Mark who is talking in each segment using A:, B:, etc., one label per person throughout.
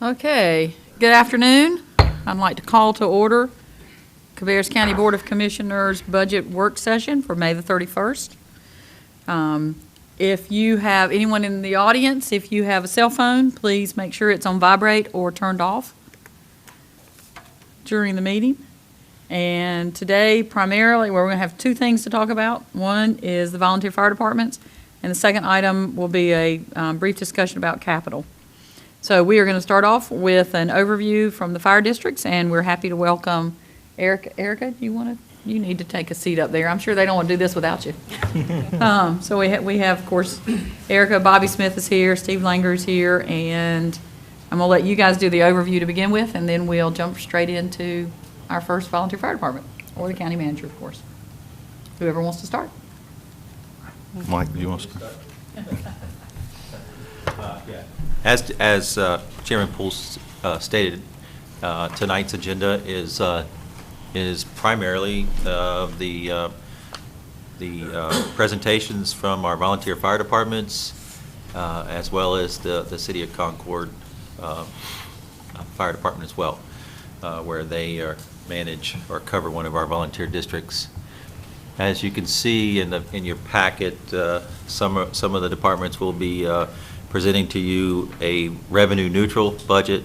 A: Okay, good afternoon. I'd like to call to order Cabarrus County Board of Commissioners Budget Work Session for May the 31st. If you have anyone in the audience, if you have a cell phone, please make sure it's on vibrate or turned off during the meeting. And today, primarily, we're going to have two things to talk about. One is the volunteer fire departments, and the second item will be a brief discussion about capital. So we are going to start off with an overview from the fire districts, and we're happy to welcome Erica. Erica, you need to take a seat up there. I'm sure they don't want to do this without you. So we have, of course, Erica. Bobby Smith is here, Steve Langer is here, and I'm going to let you guys do the overview to begin with, and then we'll jump straight into our first volunteer fire department, or the county manager, of course. Whoever wants to start.
B: Mike, do you want to start?
C: Yeah. As Chairman Poole stated, tonight's agenda is primarily the presentations from our volunteer fire departments, as well as the City of Concord Fire Department as well, where they manage or cover one of our volunteer districts. As you can see in your packet, some of the departments will be presenting to you a revenue neutral budget.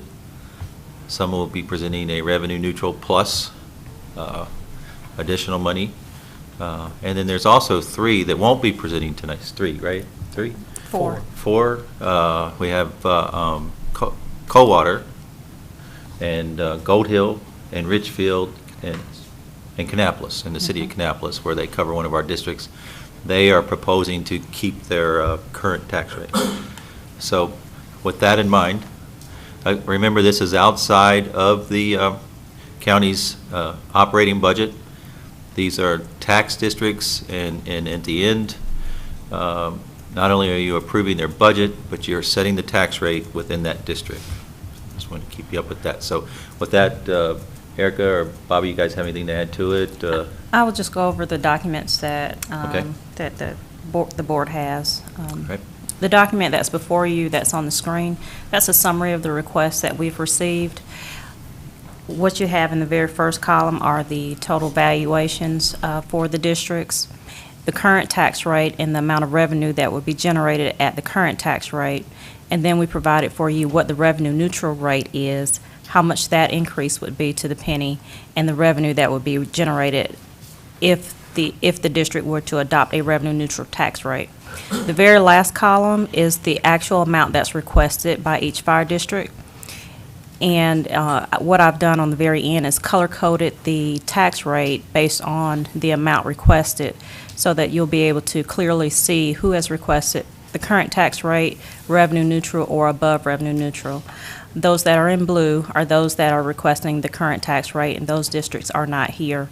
C: Some will be presenting a revenue neutral plus additional money. And then there's also three that won't be presenting tonight. It's three, right? Three?
A: Four.
C: Four. We have Coldwater and Gold Hill and Richfield and Kannapolis, in the city of Kannapolis, where they cover one of our districts. They are proposing to keep their current tax rate. So with that in mind, remember this is outside of the county's operating budget. These are tax districts, and at the end, not only are you approving their budget, but you're setting the tax rate within that district. Just want to keep you up with that. So with that, Erica or Bobby, you guys have anything to add to it?
D: I will just go over the documents that
C: Okay.
D: that the board has.
C: Right.
D: The document that's before you, that's on the screen, that's a summary of the requests that we've received. What you have in the very first column are the total valuations for the districts, the current tax rate, and the amount of revenue that would be generated at the current tax rate. And then we provided for you what the revenue neutral rate is, how much that increase would be to the penny, and the revenue that would be generated if the district were to adopt a revenue neutral tax rate. The very last column is the actual amount that's requested by each fire district. And what I've done on the very end is color-coded the tax rate based on the amount requested, so that you'll be able to clearly see who has requested the current tax rate, revenue neutral, or above revenue neutral. Those that are in blue are those that are requesting the current tax rate, and those districts are not here.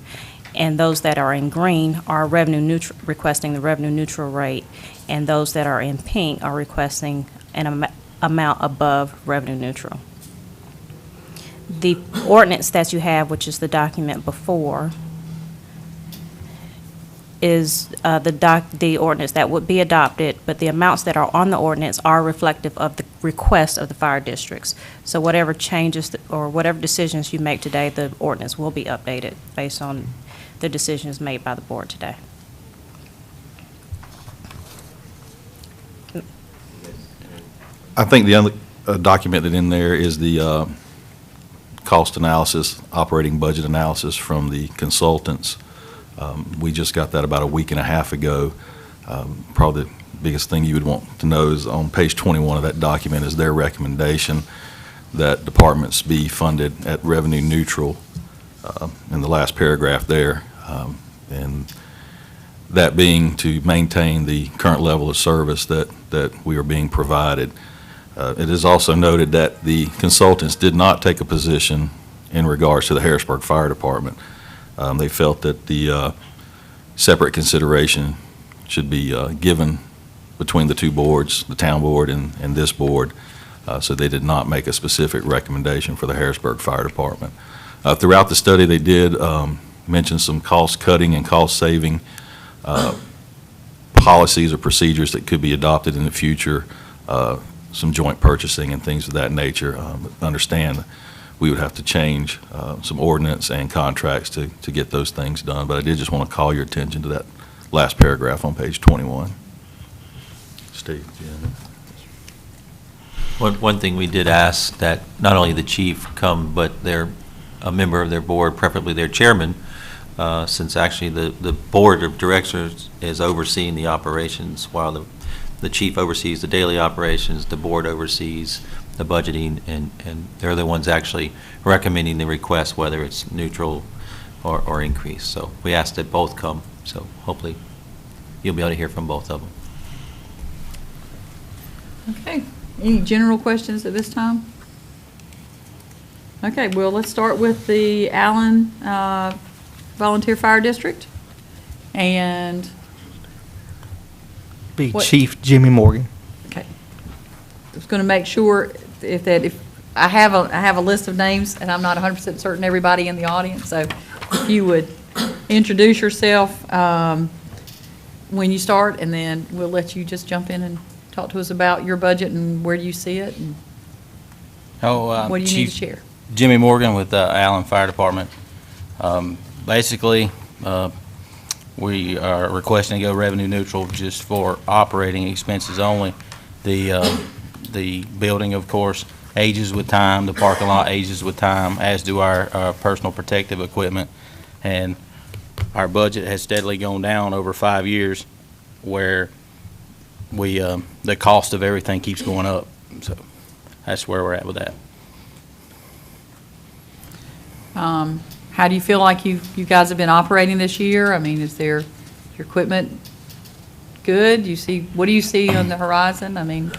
D: And those that are in green are revenue neutral, requesting the revenue neutral rate, and those that are in pink are requesting an amount above revenue neutral. The ordinance that you have, which is the document before, is the ordinance that would be adopted, but the amounts that are on the ordinance are reflective of the request of the fire districts. So whatever changes or whatever decisions you make today, the ordinance will be updated based on the decisions made by the board today.
B: I think the other document that in there is the cost analysis, operating budget analysis from the consultants. We just got that about a week and a half ago. Probably the biggest thing you would want to know is on page 21 of that document is their recommendation that departments be funded at revenue neutral in the last paragraph there. And that being to maintain the current level of service that we are being provided. It is also noted that the consultants did not take a position in regards to the Harrisburg Fire Department. They felt that the separate consideration should be given between the two boards, the town board and this board, so they did not make a specific recommendation for the Harrisburg Fire Department. Throughout the study, they did mention some cost-cutting and cost-saving policies or procedures that could be adopted in the future some joint purchasing and things of that nature. Understand we would have to change some ordinance and contracts to get those things done. But I did just want to call your attention to that last paragraph on page 21. Steve, do you have any?
C: One thing we did ask that not only the chief come, but a member of their board, preferably their chairman, since actually the board of directors is overseeing the operations while the chief oversees the daily operations, the board oversees the budgeting, and they're the ones actually recommending the request, whether it's neutral or increase. So we asked that both come, so hopefully you'll be able to hear from both of them.
A: Okay. Any general questions at this time? Okay, well, let's start with the Allen Volunteer Fire District. And,
E: Be
A: What-
E: Chief Jimmy Morgan.
A: okay. I was going to make sure if I have a list of names, and I'm not 100% certain everybody in the audience, so if you would introduce yourself when you start, and then we'll let you just jump in and talk to us about your budget and where do you see it, and what do you need to share?
F: Jimmy Morgan with Allen Fire Department. Basically, we are requesting to go revenue neutral just for operating expenses only. The building, of course, ages with time. The parking lot ages with time, as do our personal protective equipment. And our budget has steadily gone down over 5 years, where the cost of everything keeps going up. So that's where we're at with that.
A: How do you feel like you guys have been operating this year? I mean, is your equipment good? What do you see on the horizon? I mean,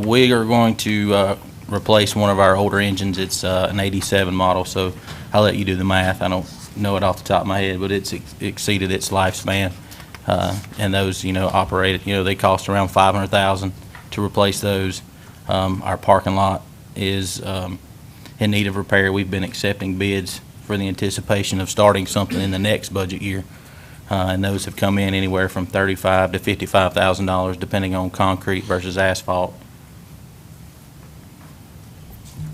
F: We are going to replace one of our older engines. It's an 87 model, so I'll let you do the math. I don't know it off the top of my head, but it's exceeded its lifespan. And those, operated, they cost around $500,000 to replace those. Our parking lot is in need of repair. We've been accepting bids for the anticipation of starting something in the next budget year. And those have come in anywhere from $35,000 to $55,000, depending on concrete versus asphalt.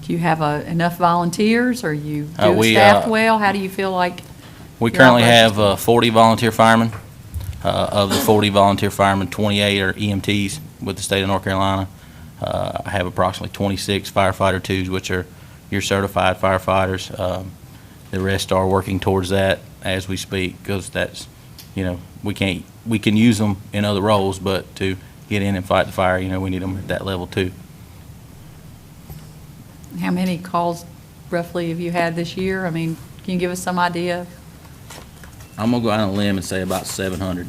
A: do you have enough volunteers? Are you
F: We,
A: staffed well? How do you feel like?
F: We
A: your
F: currently
A: operations?
F: have 40 volunteer firemen. Of the 40 volunteer firemen, 28 are EMTs with the state of North Carolina. I have approximately 26 firefighter twos, which are your certified firefighters. The rest are working towards that as we speak, because that's, we can use them in other roles, but to get in and fight the fire, we need them at that level too.
A: How many calls roughly have you had this year? I mean, can you give us some idea?
F: I'm gonna go out on a limb and say about 700.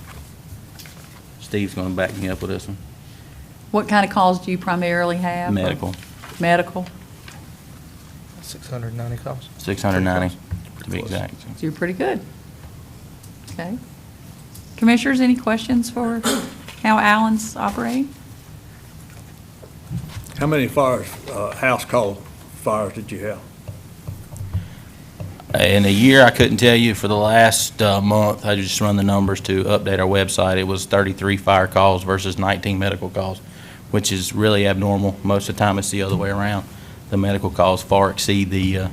F: Steve's gonna back me up with this one.
A: What kind of calls do you primarily have?
F: Medical,
A: Medical?
E: 690 calls.
F: 690 to be exact.
A: So you're pretty good. Okay. Commissioners, any questions for how Allen's operating?
G: How many fires, house call fires did you have?
F: In a year, I couldn't tell you. For the last month, I just run the numbers to update our website. It was 33 fire calls versus 19 medical calls, which is really abnormal. Most of the time, it's the other way around. The medical calls far exceed the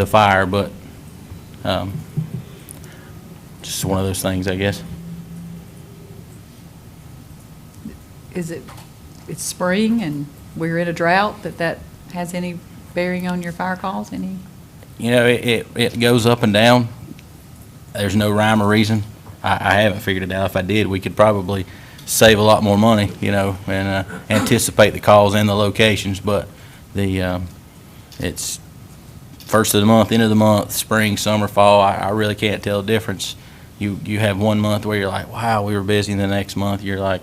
F: fire, but just one of those things, I guess.
A: It's spring and we're in a drought, that has any bearing on your fire calls? Any?
F: It goes up and down. There's no rhyme or reason. I haven't figured it out. If I did, we could probably save a lot more money, and anticipate the calls and the locations. But it's first of the month, end of the month, spring, summer, fall. I really can't tell the difference. You have one month where you're like, wow, we were busy, and the next month you're like,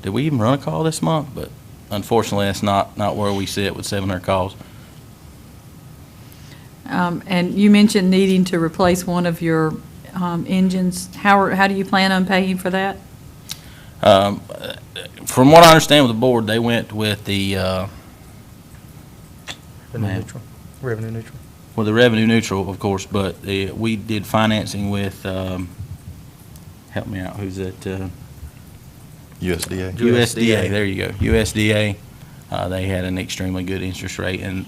F: did we even run a call this month? But unfortunately, that's not where we sit with 700 calls.
A: And you mentioned needing to replace one of your engines. How do you plan on paying for that?
F: From what I understand with the board, they went with the
E: Revenue neutral. Revenue neutral.
F: well, the revenue neutral, of course, but we did financing with, help me out, who's that?
B: USDA.
F: USDA, there you go, USDA. They had an extremely good interest rate, and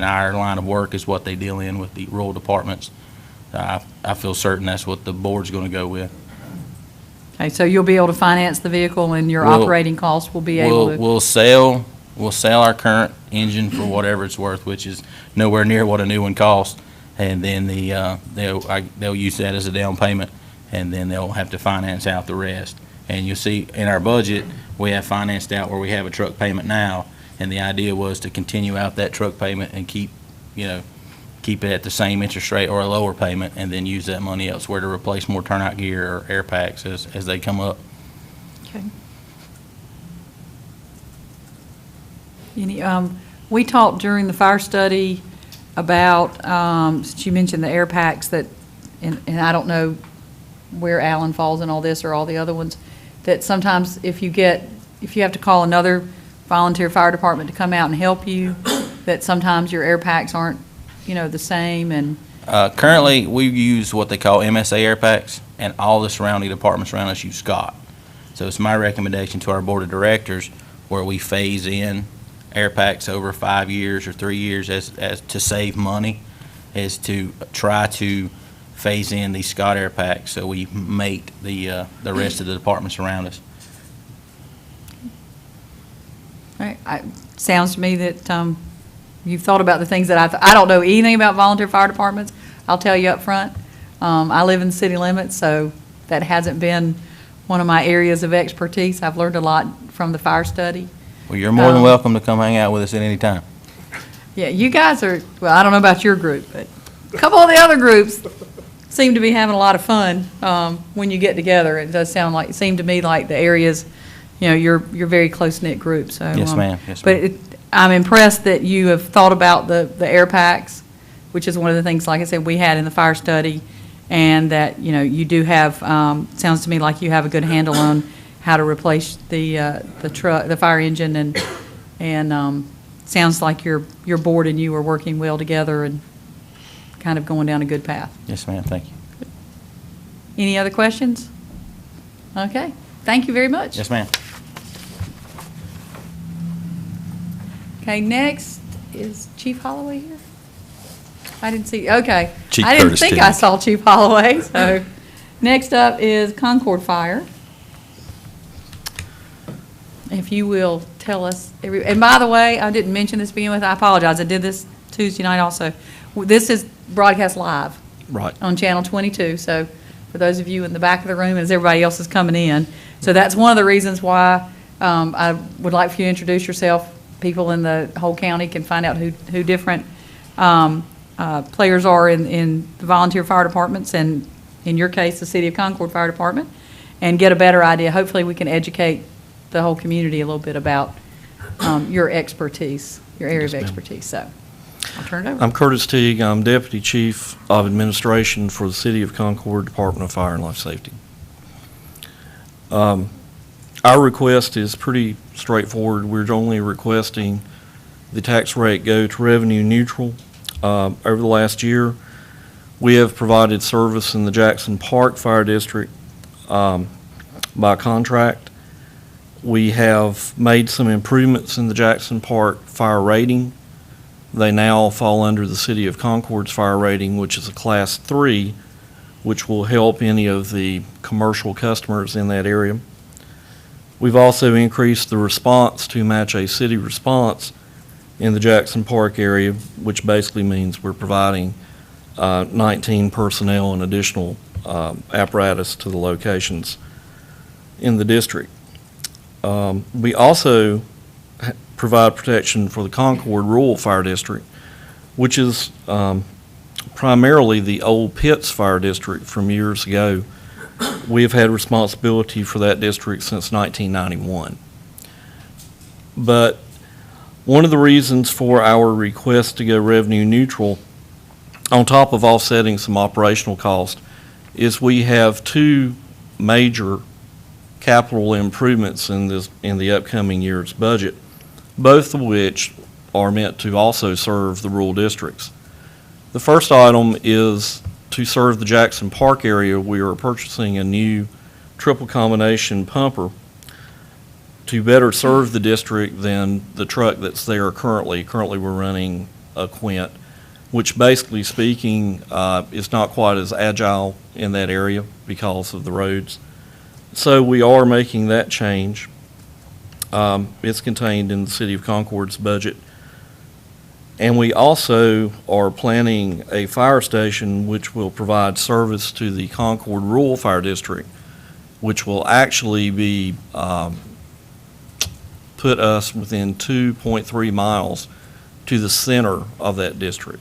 F: our line of work is what they deal in with the rural departments. I feel certain that's what the board's going to go with.
A: Okay, so you'll be able to finance the vehicle and your
F: We'll-
A: operating costs will be able to?
F: We'll sell our current engine for whatever it's worth, which is nowhere near what a new one costs. And then they'll use that as a down payment, and then they'll have to finance out the rest. And you'll see in our budget, we have financed out where we have a truck payment now, and the idea was to continue out that truck payment and keep it at the same interest rate or a lower payment, and then use that money elsewhere to replace more turnout gear or air packs as they come up.
A: Okay. We talked during the fire study about, since you mentioned the air packs that, and I don't know where Allen falls in all this or all the other ones, that sometimes if you have to call another volunteer fire department to come out and help you, that sometimes your air packs aren't, the same and.
F: Currently, we use what they call MSA air packs, and all the surrounding departments around us use Scott. So it's my recommendation to our board of directors where we phase in air packs over 5 years or 3 years as to save money, is to try to phase in these Scott air packs so we mate the rest of the departments around us.
A: All right, sounds to me that you've thought about the things that I don't know anything about volunteer fire departments. I'll tell you up front. I live in the city limits, so that hasn't been one of my areas of expertise. I've learned a lot from the fire study.
F: Well, you're more than welcome to come hang out with us at any time.
A: Yeah, you guys are, well, I don't know about your group, but a couple of the other groups seem to be having a lot of fun when you get together. It does seem to me like the areas, you're very close-knit group, so.
F: Yes, ma'am. Yes,
A: But
F: ma'am.
A: I'm impressed that you have thought about the air packs, which is one of the things, like I said, we had in the fire study, and that, you do have, sounds to me like you have a good handle on how to replace the truck, the fire engine, and sounds like your board and you are working well together and kind of going down a good path.
F: Yes, ma'am. Thank you.
A: Any other questions? Okay, thank you very much.
F: Yes, ma'am.
A: Okay, next, is Chief Holloway here? I didn't see, okay.
B: Chief
A: I didn't
B: Curtis
A: think
B: did.
A: I saw Chief Holloway, so. Next up is Concord Fire. If you will tell us, and by the way, I didn't mention this to begin with, I apologize, I did this Tuesday night also. This is broadcast live.
E: Right.
A: On Channel 22, so for those of you in the back of the room, as everybody else is coming in. So that's one of the reasons why I would like for you to introduce yourself. People in the whole county can find out who different players are in the volunteer fire departments, and in your case, the City of Concord Fire Department, and get a better idea. Hopefully, we can educate the whole community a little bit about your expertise, your area of expertise. So I'll turn it over.
E: I'm Curtis Teague. I'm Deputy Chief of Administration for the City of Concord Department of Fire and Life Safety. Our request is pretty straightforward. We're only requesting the tax rate go to revenue neutral. Over the last year, we have provided service in the Jackson Park Fire District by contract. We have made some improvements in the Jackson Park fire rating. They now fall under the City of Concord's fire rating, which is a Class 3, which will help any of the commercial customers in that area. We've also increased the response to match a city response in the Jackson Park area, which basically means we're providing 19 personnel and additional apparatus to the locations in the district. We also provide protection for the Concord Rural Fire District, which is primarily the old Pitts Fire District from years ago. We have had responsibility for that district since 1991. But one of the reasons for our request to go revenue neutral, on top of offsetting some operational cost, is we have two major capital improvements in the upcoming year's budget, both of which are meant to also serve the rural districts. The first item is to serve the Jackson Park area. We are purchasing a new triple combination pumper. to better serve the district than the truck that's there currently. Currently, we're running a Quint, which basically speaking, is not quite as agile in that area because of the roads. So we are making that change. It's contained in the City of Concord's budget. And we also are planning a fire station which will provide service to the Concord Rural Fire District, which will actually be, put us within 2.3 miles to the center of that district.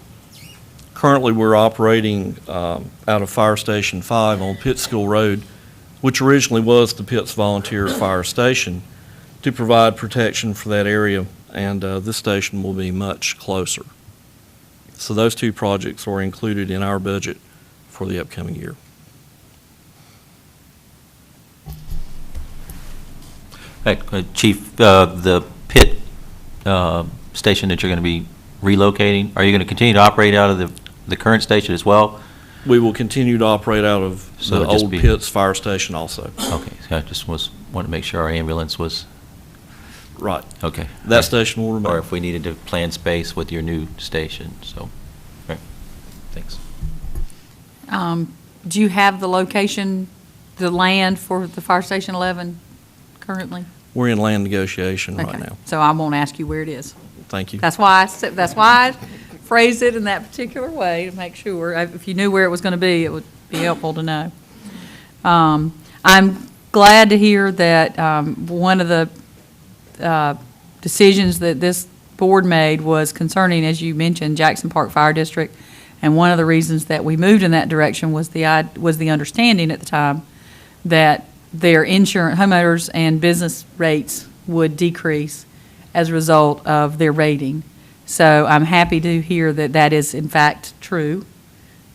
E: Currently, we're operating out of Fire Station 5 on Pitt School Road, which originally was the Pitts Volunteer Fire Station, to provide protection for that area, and this station will be much closer. So those two projects are included in our budget for the upcoming year.
C: Hey, Chief, the Pitt station that you're going to be relocating, are you going to continue to operate out of the current station as well?
E: We will continue to operate out of
C: So
E: the
C: it'll just
E: old
C: be-
E: Pitts Fire Station also.
C: Okay, so I just wanted to make sure our ambulance was,
E: Right.
C: okay.
E: That station will remain.
C: Or if we needed to plan space with your new station, so, right, thanks.
A: Do you have the location, the land for the Fire Station 11 currently?
E: We're in land negotiation right
A: Okay.
E: now.
A: So I won't ask you where it is.
E: Thank you.
A: That's why I phrased it in that particular way, to make sure. If you knew where it was going to be, it would be helpful to know. I'm glad to hear that one of the decisions that this board made was concerning, as you mentioned, Jackson Park Fire District. And one of the reasons that we moved in that direction was the understanding at the time that their homeowners and business rates would decrease as a result of their rating. So I'm happy to hear that that is in fact true.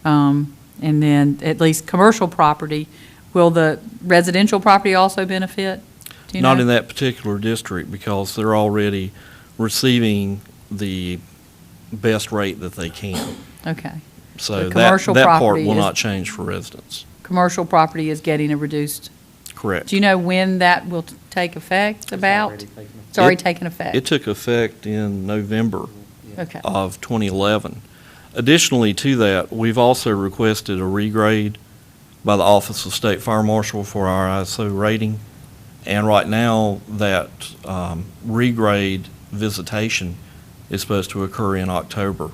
A: And then at least commercial property, will the residential property also benefit? Do you
E: Not
A: know?
E: in that particular district because they're already receiving the best rate that they can.
A: Okay.
E: So
A: The
E: that
A: commercial
E: part
A: property
E: will
A: is-
E: not change for residents.
A: Commercial property is getting a reduced,
E: Correct.
A: do you know when that will take effect about? It's already taken effect?
E: It took effect in November
A: Okay.
E: of 2011. Additionally to that, we've also requested a regrade by the Office of State Fire Marshal for our ISO rating. And right now, that regrade visitation is supposed to occur in October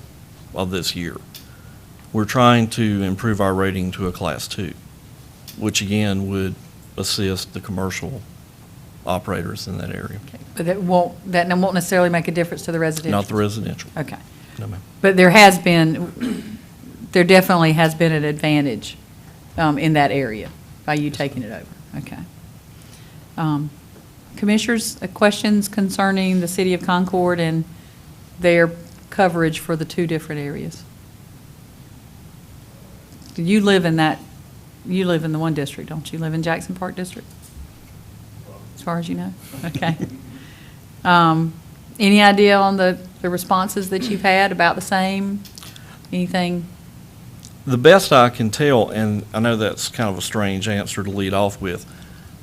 E: of this year. We're trying to improve our rating to a Class 2, which again would assist the commercial operators in that area,
A: But that won't necessarily make a difference to the residential?
E: not the residential.
A: Okay.
E: No, ma'am.
A: But there definitely has been an advantage in that area by you taking it over. Okay. Commissioners, questions concerning the city of Concord and their coverage for the two different areas? You live in the one district, don't you? Live in Jackson Park District? As far as you know? Okay. Any idea on the responses that you've had, about the same? Anything?
E: The best I can tell, and I know that's kind of a strange answer to lead off with,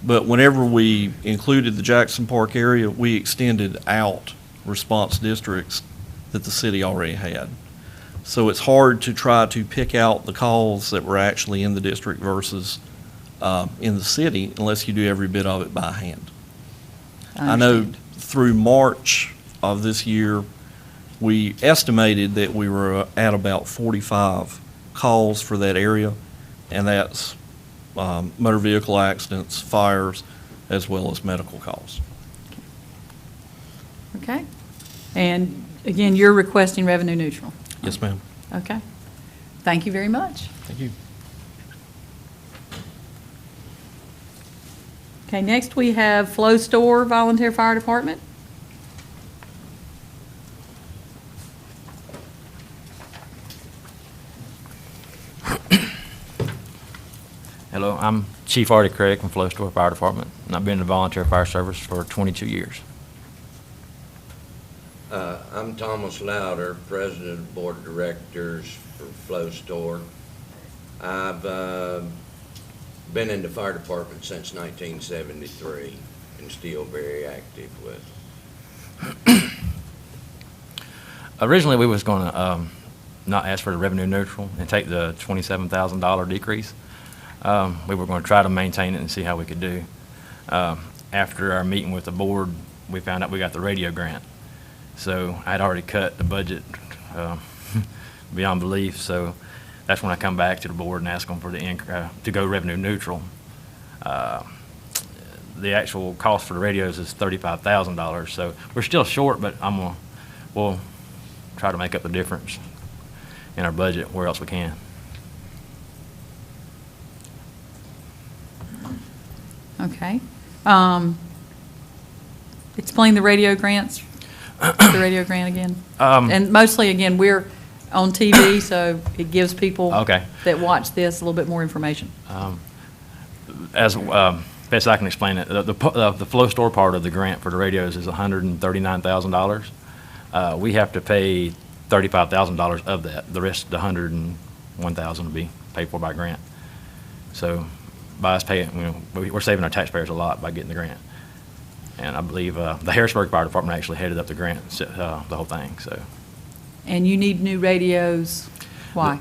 E: but whenever we included the Jackson Park area, we extended out response districts that the city already had. So it's hard to try to pick out the calls that were actually in the district versus in the city unless you do every bit of it by hand. I know
A: understand.
E: through March of this year, we estimated that we were at about 45 calls for that area, and that's motor vehicle accidents, fires, as well as medical calls.
A: Okay. And again, you're requesting revenue neutral?
E: Yes, ma'am.
A: Okay. Thank you very much.
E: Thank you.
A: Okay, next we have Flow Store Volunteer Fire Department.
H: Hello, I'm Chief Artie Craig from Flow Store Fire Department, and I've been in the volunteer fire service for 22 years.
I: I'm Thomas Louder, President of the Board of Directors for Flow Store. I've been in the fire department since 1973. and still very active with.
H: Originally, we was going to not ask for the revenue neutral and take the $27,000 decrease. We were going to try to maintain it and see how we could do. After our meeting with the board, we found out we got the radio grant. So I had already cut the budget beyond belief. So that's when I come back to the board and ask them for to go revenue neutral. The actual cost for the radios is $35,000. So we're still short, but we'll try to make up the difference in our budget where else we can.
A: Okay. Explain the radio grants, the radio grant again. And mostly, again, we're on TV, so it gives people
H: Okay.
A: that watch this a little bit more information.
H: As best I can explain it, the flow store part of the grant for the radios is $139,000. We have to pay $35,000 of that. The rest, the $101,000, will be paid for by grant. So by us paying, we're saving our taxpayers a lot by getting the grant. And I believe the Harrisburg Fire Department actually headed up the grant, the whole thing. So.
A: And you need new radios. Why?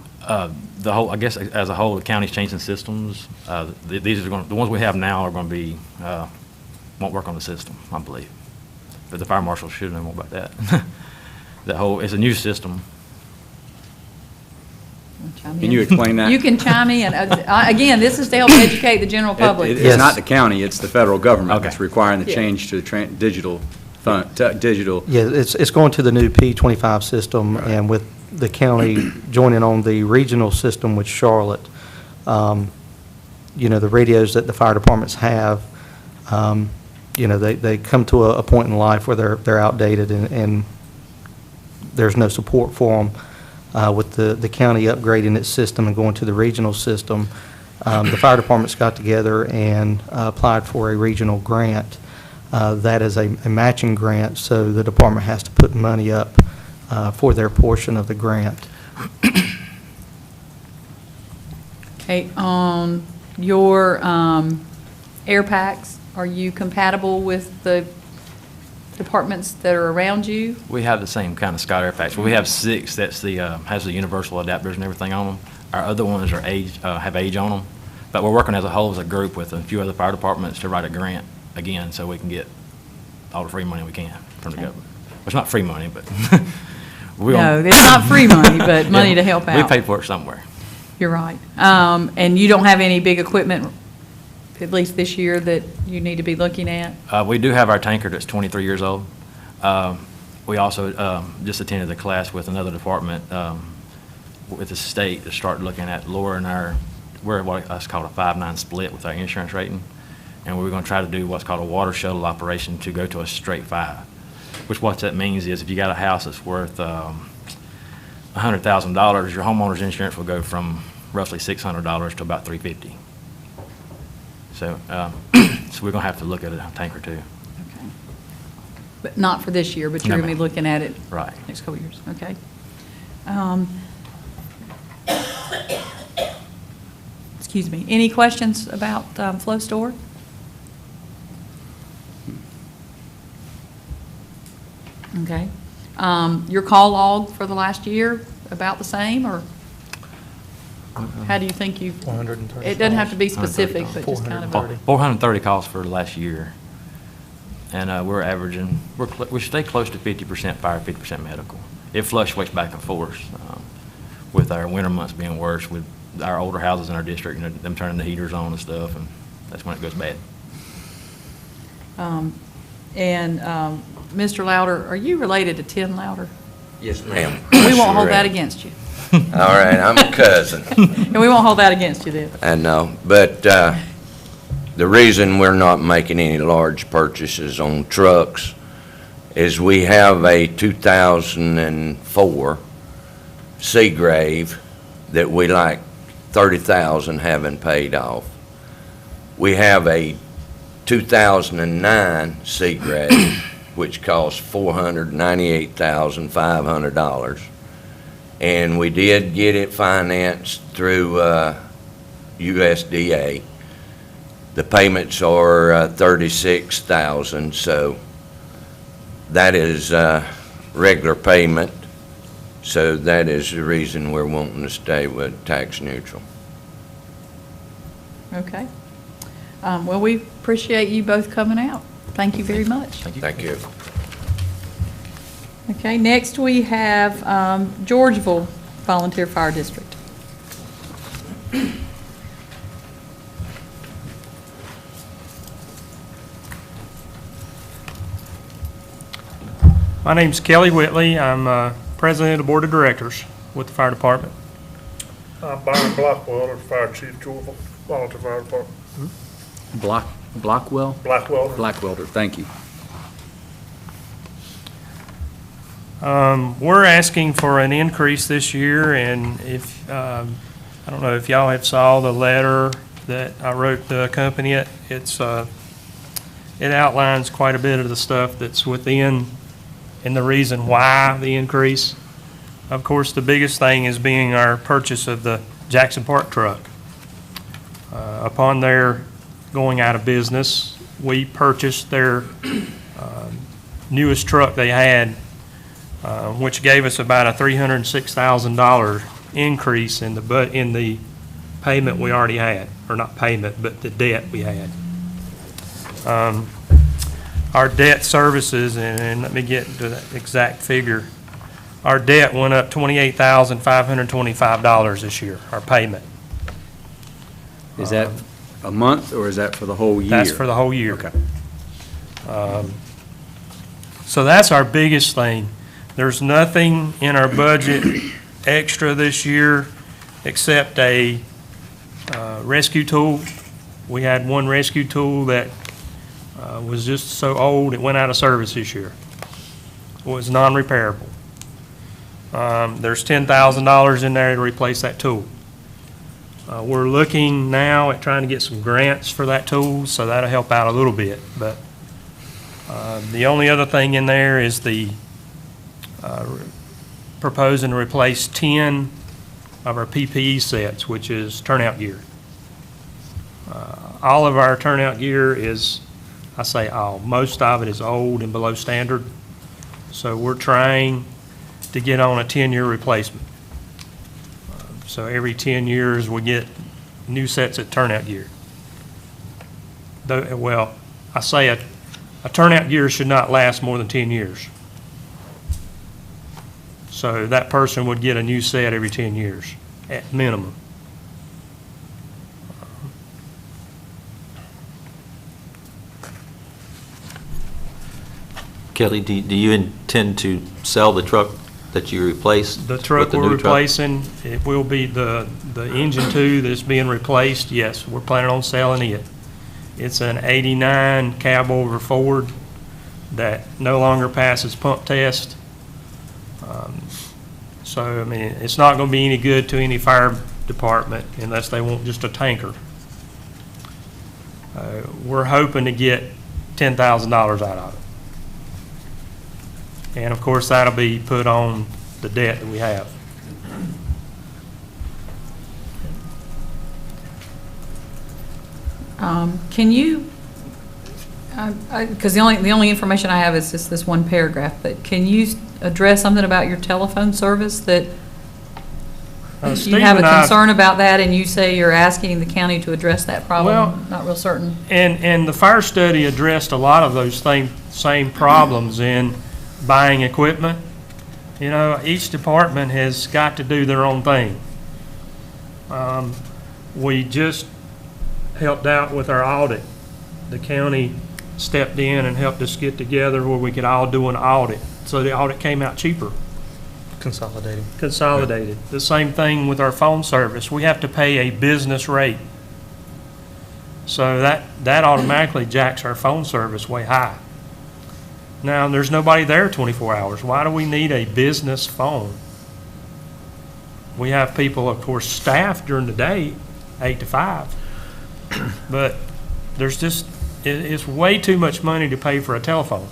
H: The whole, I guess, as a whole, the county's changing systems. These are the ones we have now are going to be won't work on the system, I believe. But the fire marshal should know more about that. It's a new system.
J: Can you explain that?
A: You can chime in. Again, this is to help educate the general public.
J: It's not the county, it's the federal government
H: Okay.
J: that's requiring the
A: Yeah.
J: change to the digital digital.
K: Yeah, it's going to the new P25 system, and with the county joining on the regional system with Charlotte, the radios that the fire departments have, they come to a point in life where they're outdated and there's no support for them. With the county upgrading its system and going to the regional system, the fire departments got together and applied for a regional grant. That is a matching grant, so the department has to put money up for their portion of the grant.
A: Okay, on your air packs, are you compatible with the departments that are around you?
H: We have the same kind of Scott Air Packs. We have 6 that's has the universal adapters and everything on them. Our other ones are have age on them. But we're working as a whole, as a group, with a few other fire departments to write a grant again, so we can get all the free money we can from the government. Well, it's not free money, but
A: No, it's not free money, but money to help out.
H: We pay for it somewhere.
A: You're right. And you don't have any big equipment, at least this year, that you need to be looking at?
H: We do have our tanker that's 23 years old. We also just attended a class with another department with the state to start looking at lowering we're what's called a 5-9 split with our insurance rating. And we're going to try to do what's called a water shuttle operation to go to a straight 5. Which what that means is if you got a house that's worth $100,000, your homeowner's insurance will go from roughly $600 to about $350. So, so we're going to have to look at a tanker too.
A: Okay. But not for this year, but you're
H: No,
A: going to be
H: ma'am.
A: looking at it
H: Right.
A: next couple of years, okay? Excuse me, any questions about Flow Store? Okay. Your call log for the last year, about the same, or how do you think you?
K: 430
A: It doesn't have to be
K: calls.
A: specific, but just kind of.
K: 430.
H: 430 calls for the last year. And we're averaging, we stay close to 50% fire, 50% medical. It fluctuates back and forth with our winter months being worse, with our older houses in our district, them turning the heaters on and stuff, and that's when it goes bad.
A: Mr. Louder, are you related to Tim Louder?
I: Yes, ma'am.
A: We won't hold that against you.
I: All right, I'm a cousin.
A: And we won't hold that against you then.
I: I know, but the reason we're not making any large purchases on trucks is we have a 2004 Seagrave that we like 30,000 having paid off. We have a 2009 Seagrave, which costs $498,500. And we did get it financed through USDA. The payments are 36,000, so that is regular payment. So that is the reason we're wanting to stay with tax neutral.
A: Okay. Well, we appreciate you both coming out. Thank you very much.
I: Thank you.
A: Okay, next we have Georgeville Volunteer Fire District.
L: My name's Kelly Whitley. I'm president of the board of directors with the fire department.
M: I'm Byron Blackwelder, Fire Chief, Georgeville Volunteer Fire Department.
J: Blackwell?
M: Blackwelder.
J: Blackwelder, thank you.
L: We're asking for an increase this year, and if, I don't know if y'all have saw the letter that I wrote to accompany it. It's, it outlines quite a bit of the stuff that's within and the reason why the increase. Of course, the biggest thing is being our purchase of the Jackson Park truck. Upon their going out of business, we purchased their newest truck they had, which gave us about a $306,000 increase in the payment we already had, or not payment, but the debt we had. Our debt services, and let me get to that exact figure. Our debt went up $28,525 this year, our payment.
J: Is that a month, or is that for the whole year?
L: That's for the whole year.
J: Okay.
L: So that's our biggest thing. There's nothing in our budget extra this year except a rescue tool. We had one rescue tool that was just so old it went out of service this year. It was non-repairable. There's $10,000 in there to replace that tool. We're looking now at trying to get some grants for that tool, so that'll help out a little bit. But the only other thing in there is the proposing to replace 10 of our PPE sets, which is turnout gear. All of our turnout gear is, I say all, most of it is old and below standard. So we're trying to get on a 10-year replacement. So every 10 years we get new sets of turnout gear. Well, I say a turnout gear should not last more than 10 years. So that person would get a new set every 10 years at minimum.
C: Kelly, do you intend to sell the truck that you replaced?
L: The truck
C: with the
L: we're
C: new truck?
L: replacing, it will be the engine 2 that's being replaced. Yes, we're planning on selling it. It's an '89 cab over Ford that no longer passes pump test. So, I mean, it's not going to be any good to any fire department unless they want just a tanker. We're hoping to get $10,000 out of it. And of course, that'll be put on the debt that we have.
A: Can you, because the only information I have is just this one paragraph, but can you address something about your telephone service that you
L: Steve
A: have a
L: and I-
A: concern about that, and you say you're asking the county to address that problem?
L: Well,
A: not real certain.
L: And the fire study addressed a lot of those same problems in buying equipment. You know, each department has got to do their own thing. We just helped out with our audit. The county stepped in and helped us get together where we could all do an audit. So the audit came out cheaper.
K: Consolidating.
L: Consolidated. The same thing with our phone service. We have to pay a business rate. So that automatically jacks our phone service way high. Now, there's nobody there 24 hours. Why do we need a business phone? We have people, of course, staffed during the day, 8 to 5. But there's just, it's way too much money to pay for a telephone.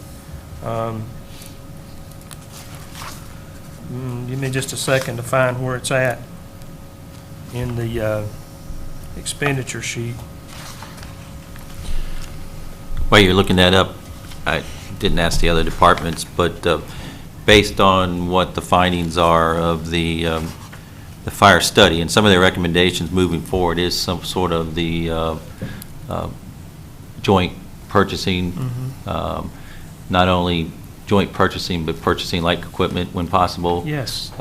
L: Give me just a second to find where it's at in the expenditure sheet.
C: While you're looking that up, I didn't ask the other departments, but based on what the findings are of the fire study and some of their recommendations moving forward is some sort of the joint purchasing, not only joint purchasing, but purchasing like equipment when possible.
L: Yes.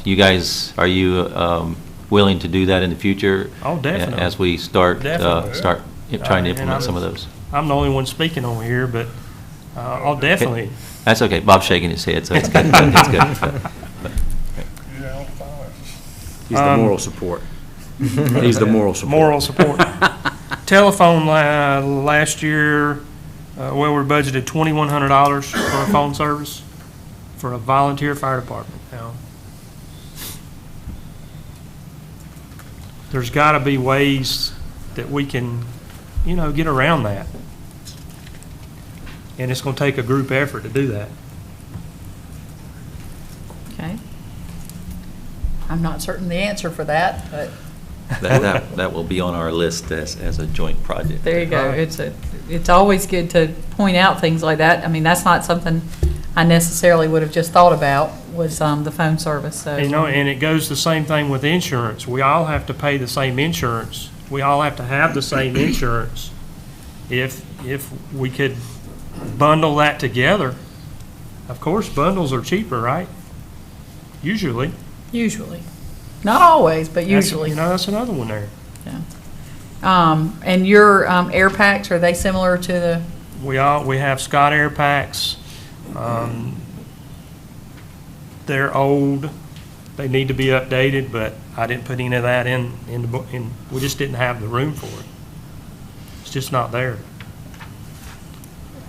C: You guys, are you willing to do that in the future?
L: Oh, definitely.
C: As we start
L: Definitely.
C: start trying to
L: And
C: implement some of those.
L: I'm the only one speaking over here, but I'll definitely.
C: That's okay. Bob's shaking his head, so it's good. It's good.
M: Yeah, I'm fine.
J: He's the moral support. He's the moral support.
L: Moral support. Telephone last year, well, we budgeted $2,100 for a phone service for a volunteer fire department. Now, there's got to be ways that we can, get around that. And it's going to take a group effort to do that.
A: Okay. I'm not certain the answer for that, but
C: That will be on our list as a joint project.
A: there you go.
L: Right.
A: It's always good to point out things like that. I mean, that's not something I necessarily would have just thought about, was the phone service, so.
L: And it goes the same thing with insurance. We all have to pay the same insurance. We all have to have the same insurance. If we could bundle that together, of course, bundles are cheaper, right? Usually.
A: Usually. Not always, but usually.
L: That's another one there.
A: And your air packs, are they similar to the,
L: We have Scott Air Packs. They're old. They need to be updated, but I didn't put any of that in the book. We just didn't have the room for it. It's just not there.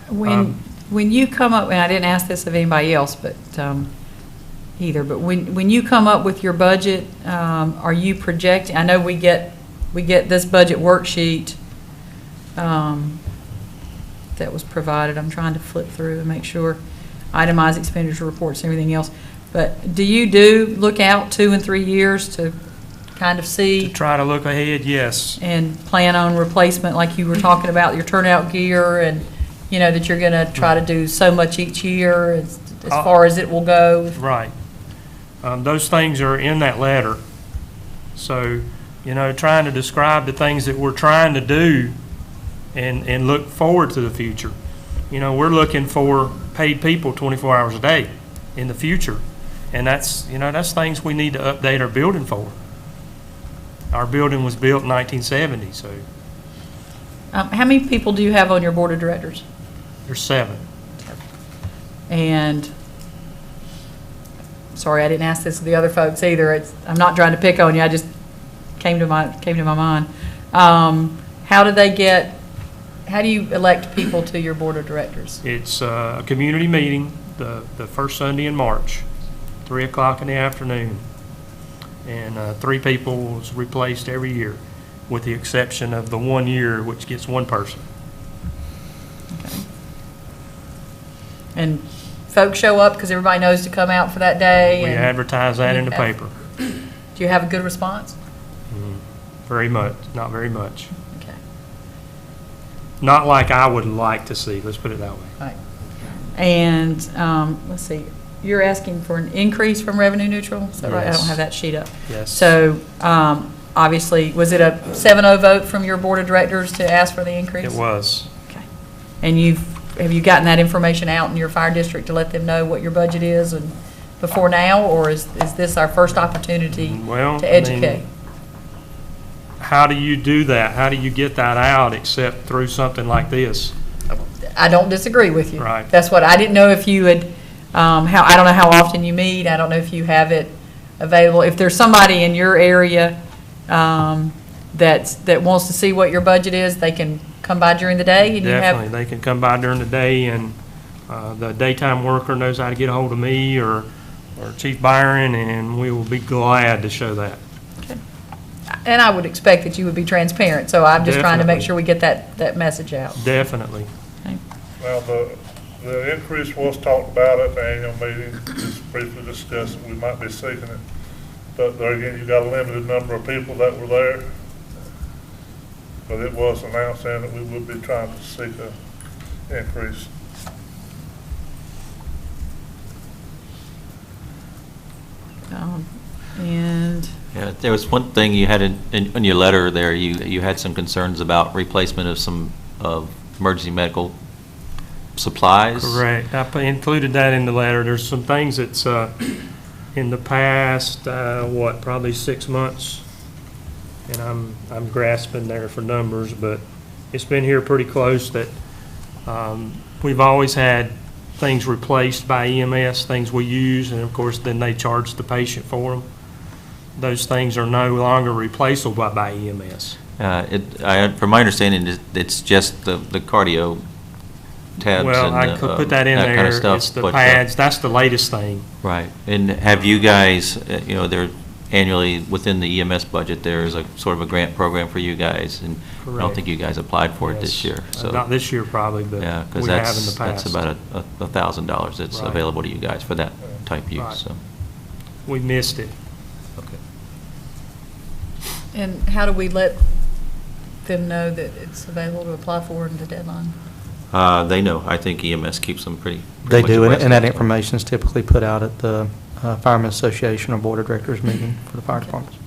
A: when you come up, and I didn't ask this of anybody else, but, either, but when you come up with your budget, are you projecting, I know we get this budget worksheet that was provided. I'm trying to flip through and make sure, itemized expenditure reports and everything else. But do you look out 2 and 3 years to kind of
L: To
A: see
L: try to look ahead, yes.
A: and plan on replacement, like you were talking about, your turnout gear, and, that you're going to try to do so much each year as far as it will go?
L: Right. Those things are in that letter. So, trying to describe the things that we're trying to do and look forward to the future. We're looking for paid people 24 hours a day in the future. And that's things we need to update our building for. Our building was built in 1970, so
A: How many people do you have on your board of directors?
L: there's 7.
A: And, sorry, I didn't ask this of the other folks either. I'm not trying to pick on you, I just came to my mind. How do you elect people to your board of directors?
L: It's a community meeting, the first Sunday in March, 3 o'clock in the afternoon. And 3 people was replaced every year, with the exception of the 1 year, which gets 1 person.
A: Okay. And folks show up because everybody knows to come out for that day?
L: We
A: and
L: advertise that in the
A: you have-
L: paper.
A: Do you have a good response?
L: Very much, not very much.
A: Okay.
L: Not like I would like to see, let's put it that way.
A: Right. And, let's see, you're asking for an increase from revenue neutral? Is that right? I don't
L: Yes.
A: have that sheet up.
L: Yes.
A: So, obviously, was it a 7-0 vote from your board of directors to ask for the increase?
L: It was.
A: Okay. And have you gotten that information out in your fire district to let them know what your budget is and before now, or is this our first opportunity
L: Well,
A: to educate?
L: How do you do that? How do you get that out except through something like this?
A: I don't disagree with you.
L: Right.
A: That's what, I didn't know if you had, I don't know how often you meet, I don't know if you have it available. If there's somebody in your area that wants to see what your budget is, they can come by during the day? And you have.
L: Definitely, they can come by during the day, and the daytime worker knows how to get a hold of me or Chief Byron, and we will be glad to show that.
A: And I would expect that you would be transparent, so I'm just trying to make
L: Definitely.
A: sure we get that message out.
L: Definitely.
M: Now, the increase was talked about at the annual meeting, just briefly discussed, we might be seeking it. But there again, you got a limited number of people that were there. But it was announced then that we would be trying to seek increase.
A: And
C: Yeah, there was one thing you had in your letter there, you had some concerns about replacement of some of emergency medical supplies.
L: Correct. Included that in the letter. There's some things that's in the past, probably 6 months, and I'm grasping there for numbers, but it's been here pretty close that we've always had things replaced by EMS, things we use, and of course then they charge the patient for them. Those things are no longer replaceable by EMS.
C: From my understanding, it's just the cardio tabs
L: Well,
C: and
L: I could put that in
C: kind
L: there.
C: of stuff.
L: It's the
C: but,
L: pads. That's the latest thing.
C: Right. And have you guys, there annually within the EMS budget, there's a sort of a grant program for you guys, and I don't
L: Correct.
C: think you guys applied for it this
L: Yes.
C: year. So
L: Not this year probably, but
C: yeah, because
L: we have in the
C: that's
L: past.
C: about $1,000 that's
L: Right.
C: available to you guys for that type use.
L: Right.
C: So
L: We missed it.
C: okay.
A: And how do we let them know that it's available to apply for in the deadline?
C: They know. I think EMS keeps them pretty
K: They
C: much
K: do,
C: abreast
K: and that
C: of it.
K: information is typically put out at the Firemen's Association or Board of Directors meeting for the fire departments.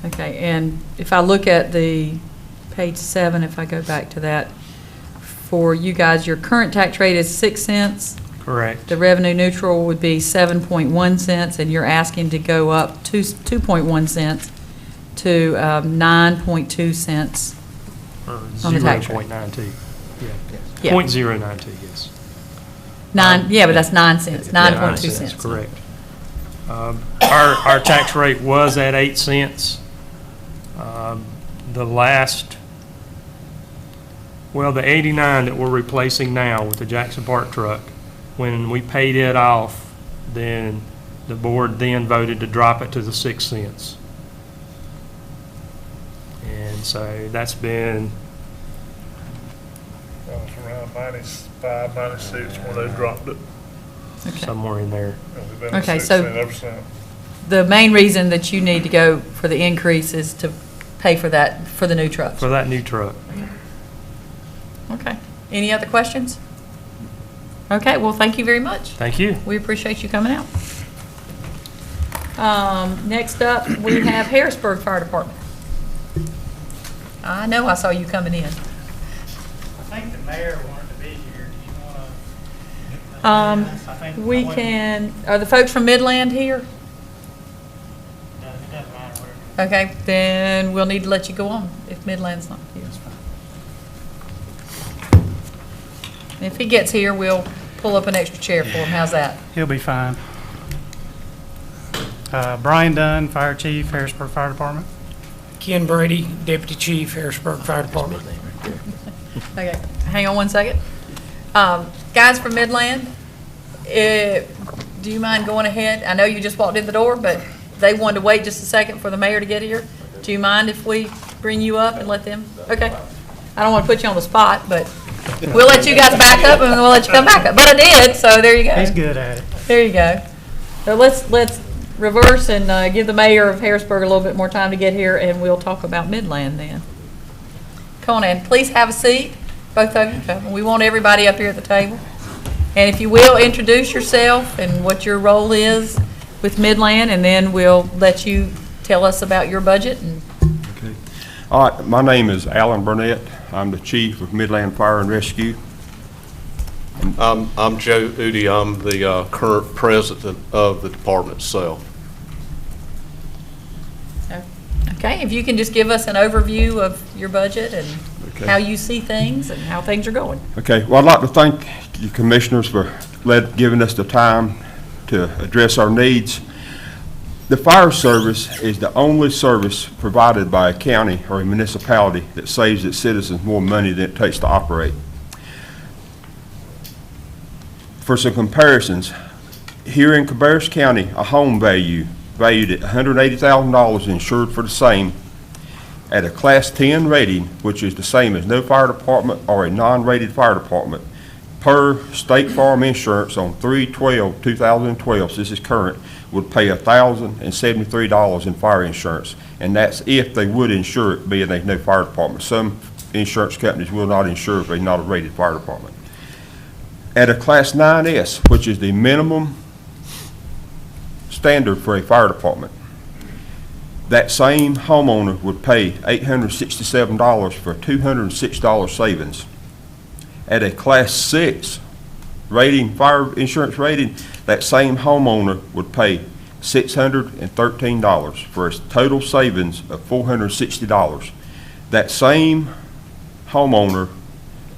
A: Okay, and if I look at the page 7, if I go back to that, for you guys, your current tax rate is 6 cents.
L: Correct.
A: The revenue neutral would be 7.1 cents, and you're asking to go up 2.1 cents to 9.2 cents.
L: Or
A: On the tax rate.
L: 0.92.
A: Yeah.
L: 0.092, yes.
A: Yeah, but that's 9 cents, 9.2
L: That's
A: cents.
L: correct. Our tax rate was at 8 cents. The 89 that we're replacing now with the Jackson Park truck, when we paid it off, then the board then voted to drop it to the 6 cents. And so that's been,
M: It was around 95, 96 when they dropped it.
A: Okay.
L: somewhere in there.
M: And we've been at
A: Okay,
M: 6
A: so-
M: cents ever since.
A: The main reason that you need to go for the increase is to pay for that, for the new trucks.
L: For that new truck.
A: Okay. Any other questions? Okay, well, thank you very much.
L: Thank you.
A: We appreciate you coming out. Next up, we have Harrisburg Fire Department. I know I saw you coming in.
N: I think the mayor wanted to be here. Do you want to?
A: We can, are the folks from Midland here?
N: It doesn't matter where.
A: Okay, then we'll need to let you go on if Midland's not here. If he gets here, we'll pull up an extra chair for him. How's that?
N: He'll be fine. Brian Dunn, Fire Chief, Harrisburg Fire Department. Ken Brady, Deputy Chief, Harrisburg Fire Department.
A: Okay, hang on one second. Guys from Midland, do you mind going ahead? I know you just walked in the door, but they wanted to wait just a second for the mayor to get here. Do you mind if we bring you up and let them? Okay. I don't want to put you on the spot, but we'll let you guys back up and we'll let you come back up. But I did, so there you go.
N: He's good at it.
A: There you go. So let's reverse and give the mayor of Harrisburg a little bit more time to get here, and we'll talk about Midland then. Come on in. Please have a seat, both of you. Come. We want everybody up here at the table. And if you will, introduce yourself and what your role is with Midland, and then we'll let you tell us about your budget. And
O: Okay. All right, my name is Alan Burnett. I'm the chief of Midland Fire and Rescue.
P: I'm Joe Udi. I'm the current president of the department itself.
A: okay, if you can just give us an overview of your budget and
O: Okay.
A: how you see things and how things are going.
O: Okay, well, I'd like to thank you commissioners for giving us the time to address our needs. The fire service is the only service provided by a county or a municipality that saves its citizens more money than it takes to operate. For some comparisons, here in Cabarrus County, a home valued at $180,000 insured for the same at a Class 10 rating, which is the same as no fire department or a non-rated fire department, per State Farm Insurance on 3/12/2012, so this is current, would pay $1,073 in fire insurance, and that's if they would insure it, being a no fire department. Some insurance companies will not insure if they're not a rated fire department. At a Class 9S, which is the minimum standard for a fire department, that same homeowner would pay $867 for $206 savings. At a Class 6 rating, fire insurance rating, that same homeowner would pay $613 for a total savings of $460. That same homeowner,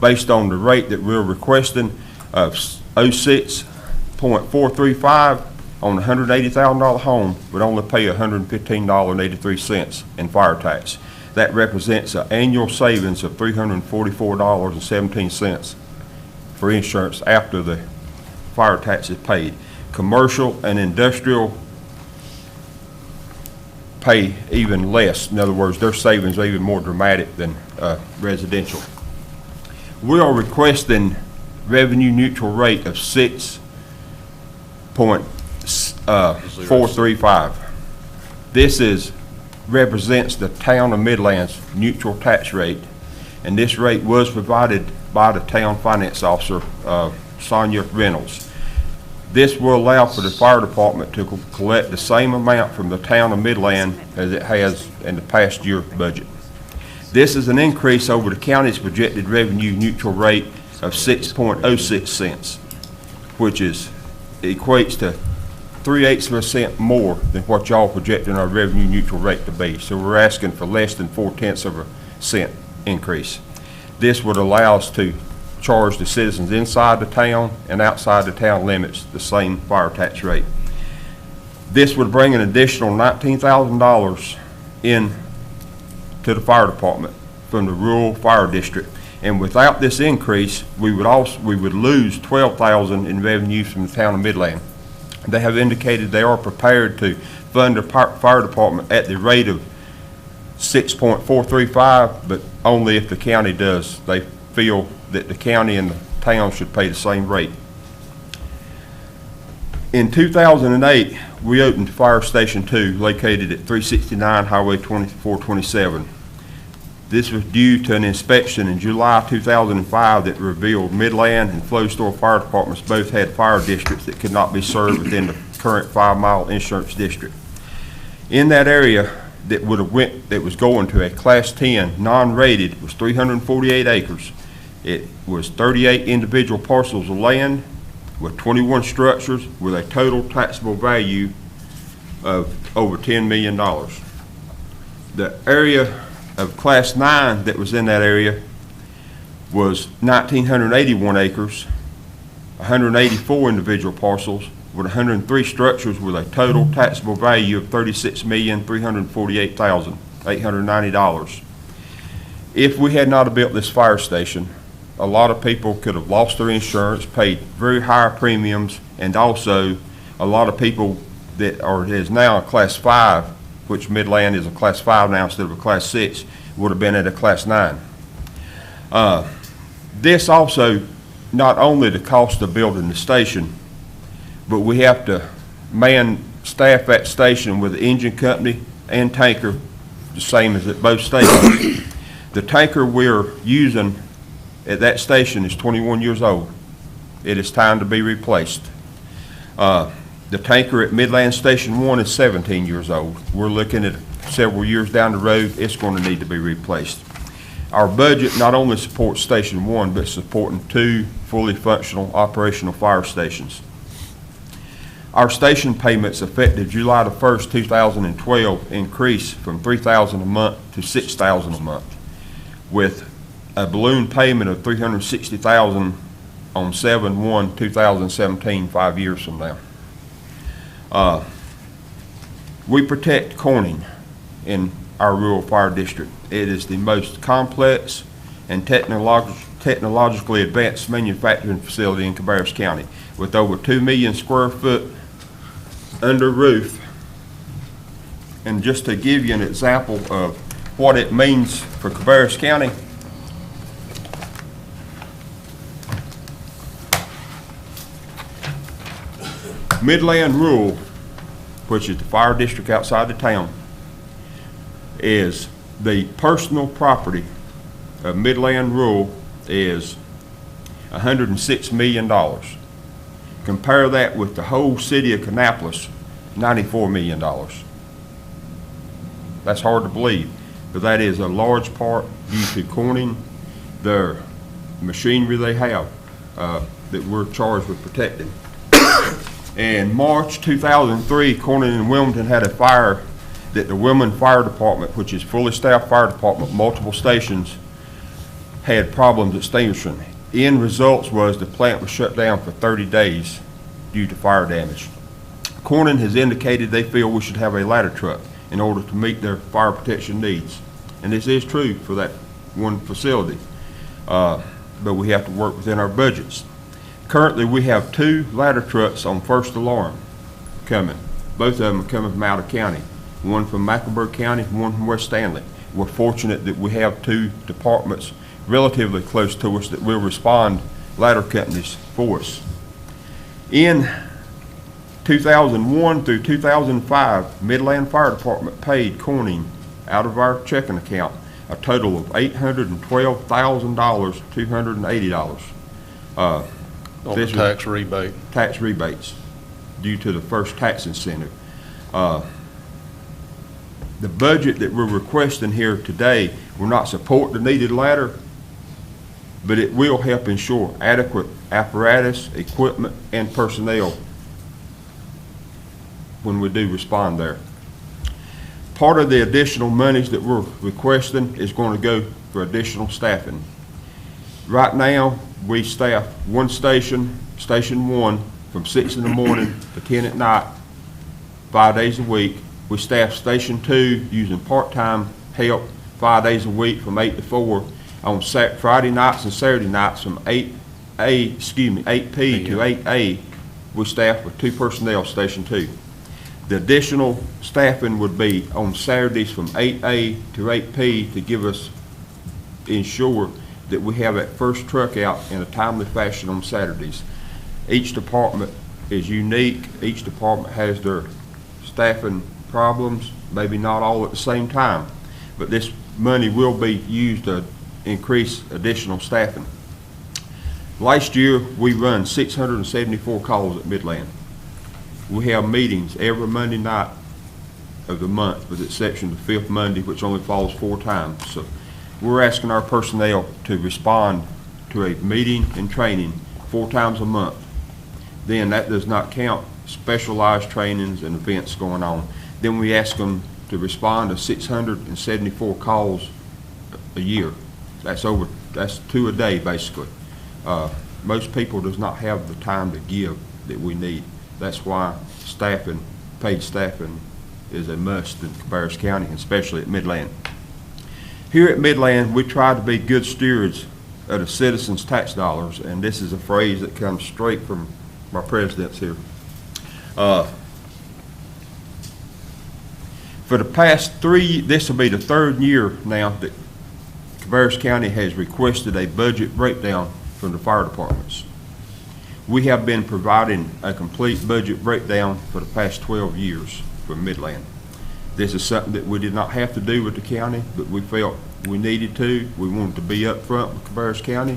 O: based on the rate that we're requesting of 06.435 on a $180,000 home, would only pay $115.83 in fire tax. That represents an annual savings of $344.17 for insurance after the fire tax is paid. Commercial and industrial pay even less. In other words, their savings are even more dramatic than residential. We are requesting revenue neutral rate of 6.435. This represents the town of Midland's neutral tax rate, and this rate was provided by the town finance officer, Sonia Reynolds. This will allow for the fire department to collect the same amount from the town of Midland as it has in the past year budget. This is an increase over the county's projected revenue neutral rate of 6.06 cents, which equates to 3/8% more than what y'all projecting our revenue neutral rate to be. So we're asking for less than 0.4 cent increase. This would allow us to charge the citizens inside the town and outside the town limits the same fire tax rate. This would bring an additional $19,000 in to the fire department from the rural fire district. And without this increase, we would lose $12,000 in revenue from the town of Midland. They have indicated they are prepared to fund the fire department at the rate of 6.435, but only if the county does. They feel that the county and the town should pay the same rate. In 2008, we opened Fire Station 2, located at 369 Highway 2427. This was due to an inspection in July 2005 that revealed Midland and Flowstore Fire Departments both had fire districts that could not be served within the current 5-mile insurance district. In that area that was going to a Class 10 non-rated was 348 acres. It was 38 individual parcels of land with 21 structures with a total taxable value of over $10 million. The area of Class 9 that was in that area was 1,981 acres, 184 individual parcels with 103 structures with a total taxable value of $36,348,890. If we had not built this fire station, a lot of people could have lost their insurance, paid very high premiums, and also a lot of people that is now a Class 5, which Midland is a Class 5 now instead of a Class 6, would have been at a Class 9. This also, not only the cost of building the station, but we have to staff that station with the engine company and tanker, the same as at both stations. The tanker we're using at that station is 21 years old. It is time to be replaced. The tanker at Midland Station 1 is 17 years old. We're looking at several years down the road, it's going to need to be replaced. Our budget not only supports Station 1, but supporting 2 fully functional operational fire stations. Our station payments effective July the 1st, 2012 increased from $3,000 a month to $6,000 a month, with a balloon payment of $360,000 on 7/1/2017, 5 years from now. We protect Corning in our rural fire district. It is the most complex and technologically advanced manufacturing facility in Cabarrus County, with over 2 million square foot under roof. And just to give you an example of what it means for Cabarrus County, Midland Rural, which is the fire district outside the town, is the personal property of Midland Rural is $106 million. Compare that with the whole city of Kannapolis, $94 million. That's hard to believe, but that is a large part due to Corning, their machinery they have that we're charged with protecting. In March 2003, Corning and Wilmington had a fire that the Wilmington Fire Department, which is fully staffed fire department, multiple stations, had problems extinguishing. End results was the plant was shut down for 30 days due to fire damage. Corning has indicated they feel we should have a ladder truck in order to meet their fire protection needs. And this is true for that one facility, but we have to work within our budgets. Currently, we have 2 ladder trucks on first alarm coming. Both of them are coming from out of county. One from Mecklenburg County, one from West Stanley. We're fortunate that we have 2 departments relatively close to us that will respond ladder companies for us. In 2001 through 2005, Midland Fire Department paid Corning out of our checking account a total of $812,280.
P: On the tax rebate.
O: Tax rebates due to the first tax incentive. The budget that we're requesting here today will not support the needed ladder, but it will help ensure adequate apparatus, equipment, and personnel when we do respond there. Part of the additional monies that we're requesting is going to go for additional staffing. Right now, we staff one station, Station 1, from 6 in the morning to 10 at night, 5 days a week. We staff Station 2 using part-time help 5 days a week from 8 to 4. On Friday nights and Saturday nights from 8P to 8A, we staff with 2 personnel, Station 2. The additional staffing would be on Saturdays from 8A to 8P to ensure that we have that first truck out in a timely fashion on Saturdays. Each department is unique. Each department has their staffing problems, maybe not all at the same time, but this money will be used to increase additional staffing. Last year, we run 674 calls at Midland. We have meetings every Monday night of the month, with the exception of the 5th Monday, which only falls 4 times. So we're asking our personnel to respond to a meeting and training 4 times a month. Then that does not count specialized trainings and events going on. Then we ask them to respond to 674 calls a year. That's 2 a day, basically. Most people does not have the time to give that we need. That's why staffing, paid staffing, is a must in Cabarrus County, especially at Midland. Here at Midland, we try to be good stewards of the citizens' tax dollars, and this is a phrase that comes straight from my presidents here. For the past 3, this will be the 3rd year now that Cabarrus County has requested a budget breakdown from the fire departments. We have been providing a complete budget breakdown for the past 12 years for Midland. This is something that we did not have to do with the county, but we felt we needed to. We wanted to be up front with Cabarrus County,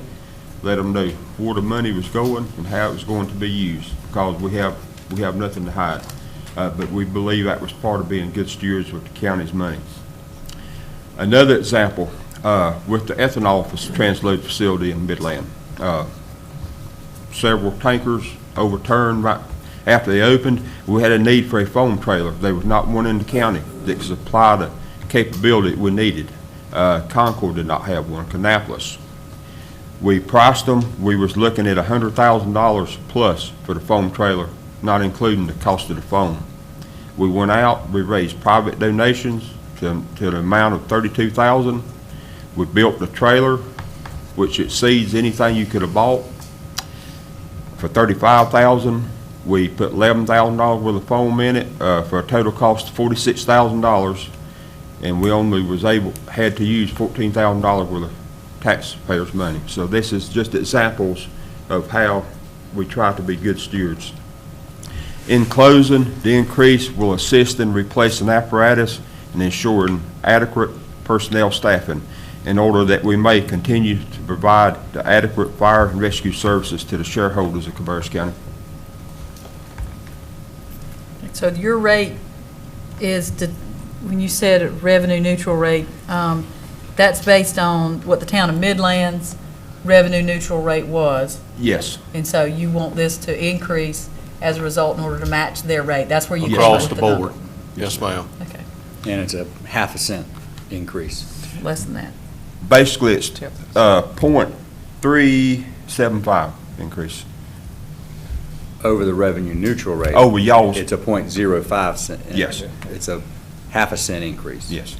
O: let them know where the money was going and how it was going to be used, because we have nothing to hide. But we believe that was part of being good stewards with the county's money. Another example, with the ethanol transload facility in Midland. Several tankers overturned right after they opened. We had a need for a foam trailer. There was not one in the county that could supply the capability we needed. Concord did not have one, Kannapolis. We priced them. We was looking at $100,000 plus for the foam trailer, not including the cost of the foam. We went out, we raised private donations to the amount of $32,000. We built the trailer, which exceeds anything you could have bought, for $35,000. We put $11,000 worth of foam in it for a total cost of $46,000, and we only had to use $14,000 worth of taxpayers' money. So this is just examples of how we try to be good stewards. In closing, the increase will assist in replacing apparatus and ensuring adequate personnel staffing. in order that we may continue to provide the adequate fire and rescue services to the shareholders of Cabarrus County.
A: So your rate is, when you said a revenue neutral rate, that's based on what the town of Midland's revenue neutral rate was?
O: Yes.
A: And so you want this to increase as a result in order to match their rate? That's where you came up
P: Across
A: with
P: the
A: number?
P: board. Yes, ma'am.
A: Okay,
J: And it's a half a cent increase.
A: less than that.
O: Basically, it's .375 increase.
J: Over the revenue neutral rate.
O: Over y'all's.
J: It's a .05 cent.
O: Yes.
J: It's a half a cent increase.
O: Yes.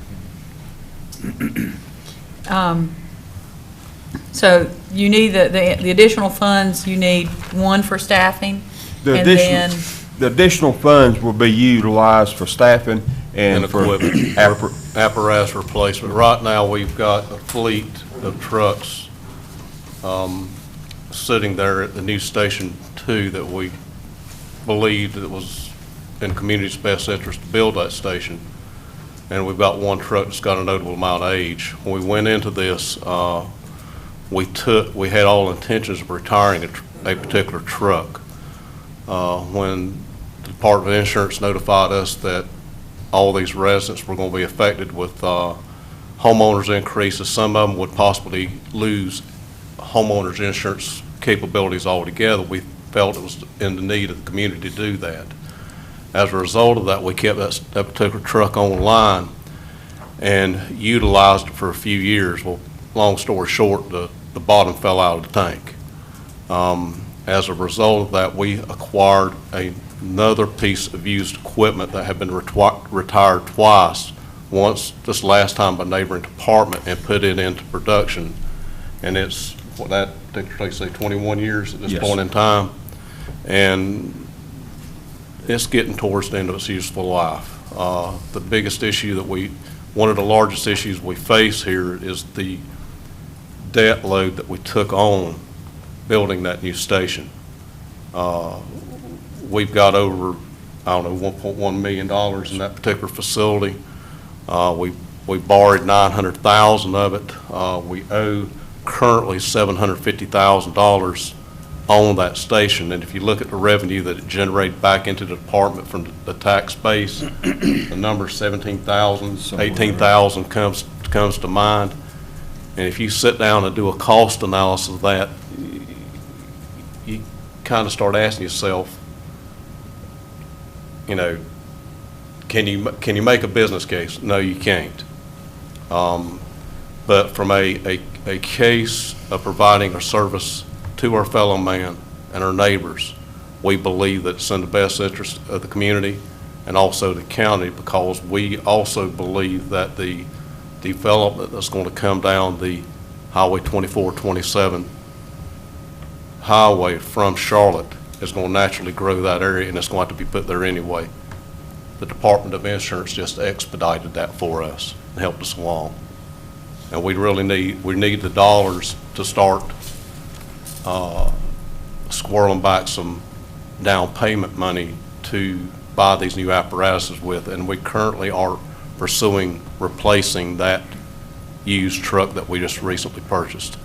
A: So you need the additional funds, you need one for staffing,
O: The
A: and
O: additional,
A: then,
O: the additional funds will be utilized for staffing
P: And
O: and for
P: equipment, apparatus replacement. Right now, we've got a fleet of trucks sitting there at the new Station 2 that we believed it was in the community's best interest to build that station. And we've got one truck that's got a notable amount of age. When we went into this, we had all intentions of retiring a particular truck. When the Department of Insurance notified us that all these residents were going to be affected with homeowners increases, some of them would possibly lose homeowners insurance capabilities altogether, we felt it was in the need of the community to do that. As a result of that, we kept that particular truck online and utilized it for a few years. Well, long story short, the bottom fell out of the tank. As a result of that, we acquired another piece of used equipment that had been retired twice, once this last time by a neighboring department, and put it into production. And it's, what that, they say 21 years at this
O: Yes.
P: point in time. And it's getting towards the end of its useful life. The biggest issue one of the largest issues we face here is the debt load that we took on building that new station. We've got over, I don't know, $1.1 million in that particular facility. We borrowed $900,000 of it. We owe currently $750,000 on that station. And if you look at the revenue that it generated back into the department from the tax base, the number 17,000, 18,000 comes to mind. And if you sit down and do a cost analysis of that, you kind of start asking yourself, you know, can you make a business case? No, you can't. But from a case of providing a service to our fellow man and our neighbors, we believe that it's in the best interest of the community and also the county, because we also believe that the development that's going to come down the Highway 24-27 highway from Charlotte is going to naturally grow that area, and it's going to have to be put there anyway. The Department of Insurance just expedited that for us and helped us along. And we need the dollars to start squirreling back some down payment money to buy these new apparatuses with, and we currently are pursuing replacing that used truck that we just recently purchased.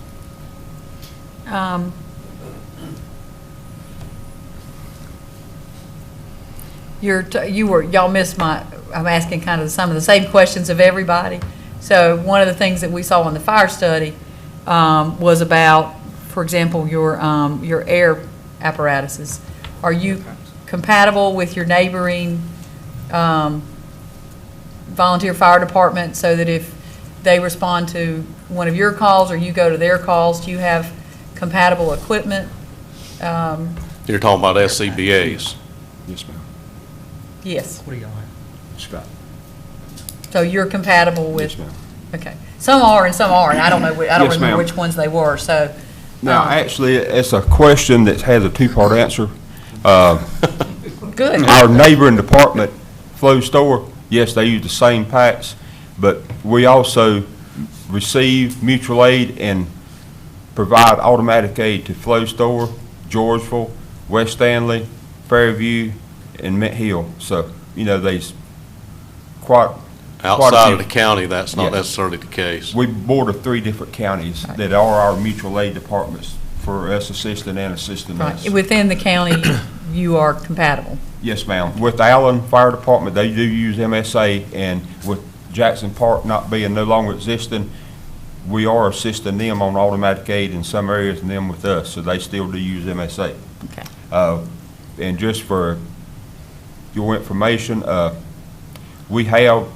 A: Y'all missed I'm asking kind of some of the same questions of everybody. So one of the things that we saw in the fire study was about, for example, your air apparatuses. Are you compatible with your neighboring volunteer fire department, so that if they respond to one of your calls or you go to their calls, do you have compatible equipment?
P: You're talking about SCBA's.
O: Yes, ma'am.
A: Yes.
K: What do y'all have?
O: Scott.
A: So you're compatible with?
O: Yes, ma'am.
A: Okay. Some are and some aren't. I don't know. I don't
O: Yes,
A: remember
O: ma'am.
A: which ones they were. So.
O: Now, actually, it's a question that has a two-part answer.
A: Good.
O: Our neighboring department, Flow Store, yes, they use the same packs, but we also receive mutual aid and provide automatic aid to Flow Store, Georgeville, West Stanley, Fairview, and Mint Hill. So, you know, there's quite
P: Outside of the county, that's not necessarily the case.
O: We border 3 different counties that are our mutual aid departments for us assisting and assisting us.
A: Right. Within the county, you are compatible.
O: Yes, ma'am. With Allen Fire Department, they do use MSA, and with Jackson Park not being no longer existing, we are assisting them on automatic aid in some areas and them with us, so they still do use MSA.
A: Okay.
O: And just for your information, we have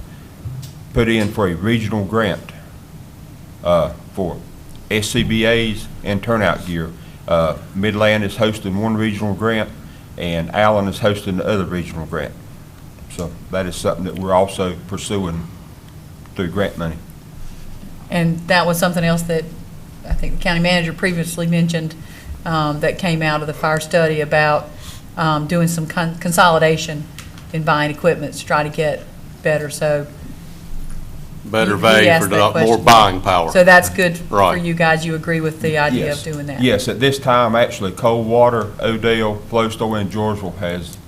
O: put in for a regional grant for SCBA's and turnout gear. Midland is hosting one regional grant, and Allen is hosting the other regional grant. So that is something that we're also pursuing through grant money.
A: And that was something else that I think the county manager previously mentioned that came out of the fire study about doing some consolidation in buying equipment to try to get better. So
P: Better
A: he
P: value
A: asked
P: for
A: that
P: more
A: question.
P: buying power.
A: So that's good for
P: Right.
A: you guys. You agree with the idea
O: Yes.
A: of doing that?
O: Yes, at this time, actually, Coldwater, Odell, Flowstone, and Georgeville has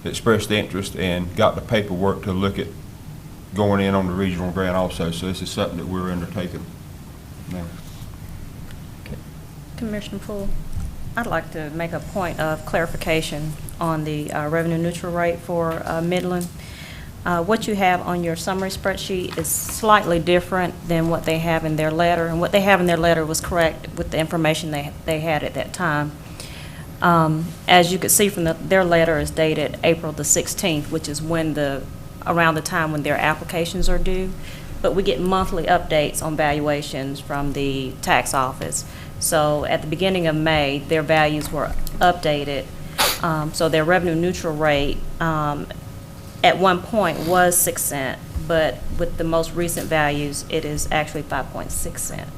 O: expressed interest and got the paperwork to look at going in on the regional grant also. So this is something that we're undertaking now.
D: Commissioner Poole, I'd like to make a point of clarification on the revenue neutral rate for Midland. What you have on your summary spreadsheet is slightly different than what they have in their letter, and what they have in their letter was correct with the information they had at that time. As you could see from their letter is dated April the 16th, which is when around the time when their applications are due. But we get monthly updates on valuations from the tax office. So at the beginning of May, their values were updated. So their revenue neutral rate at one point was 6 cents, but with the most recent values, it is actually 5.6 cents.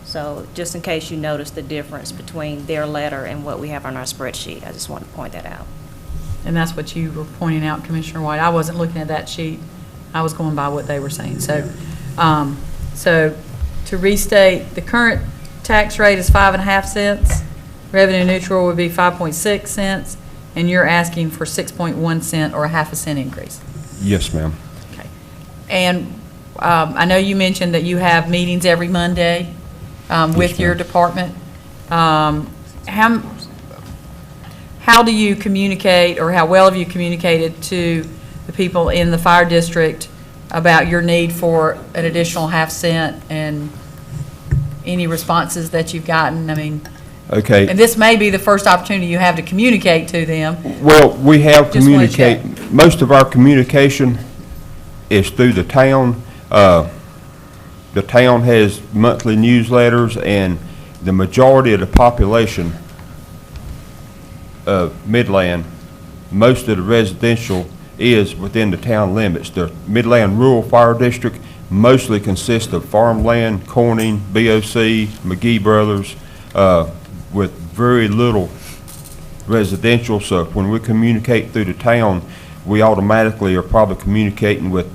D: So just in case you notice the difference between their letter and what we have on our spreadsheet, I just wanted to point that out.
A: And that's what you were pointing out, Commissioner White. I wasn't looking at that sheet. I was going by what they were saying. So, so to restate, the current tax rate is 5.5 cents. Revenue neutral would be 5.6 cents, and you're asking for 6.1 cent or a half a cent increase.
O: Yes, ma'am.
A: Okay. And I know you mentioned that you have meetings every Monday with your department. How do you communicate, or how well have you communicated to the people in the fire district about your need for an additional half cent, and any responses that you've gotten? I mean,
O: Okay.
A: and this may be the first opportunity you have to communicate to them.
O: Well, we have
A: Just wanna check.
O: most of our communication is through the town. The town has monthly newsletters, and the majority of the population of Midland, most of the residential is within the town limits. The Midland Rural Fire District mostly consists of farmland, Corning, BOC, McGee Brothers, with very little residential. So when we communicate through the town, we automatically are probably communicating with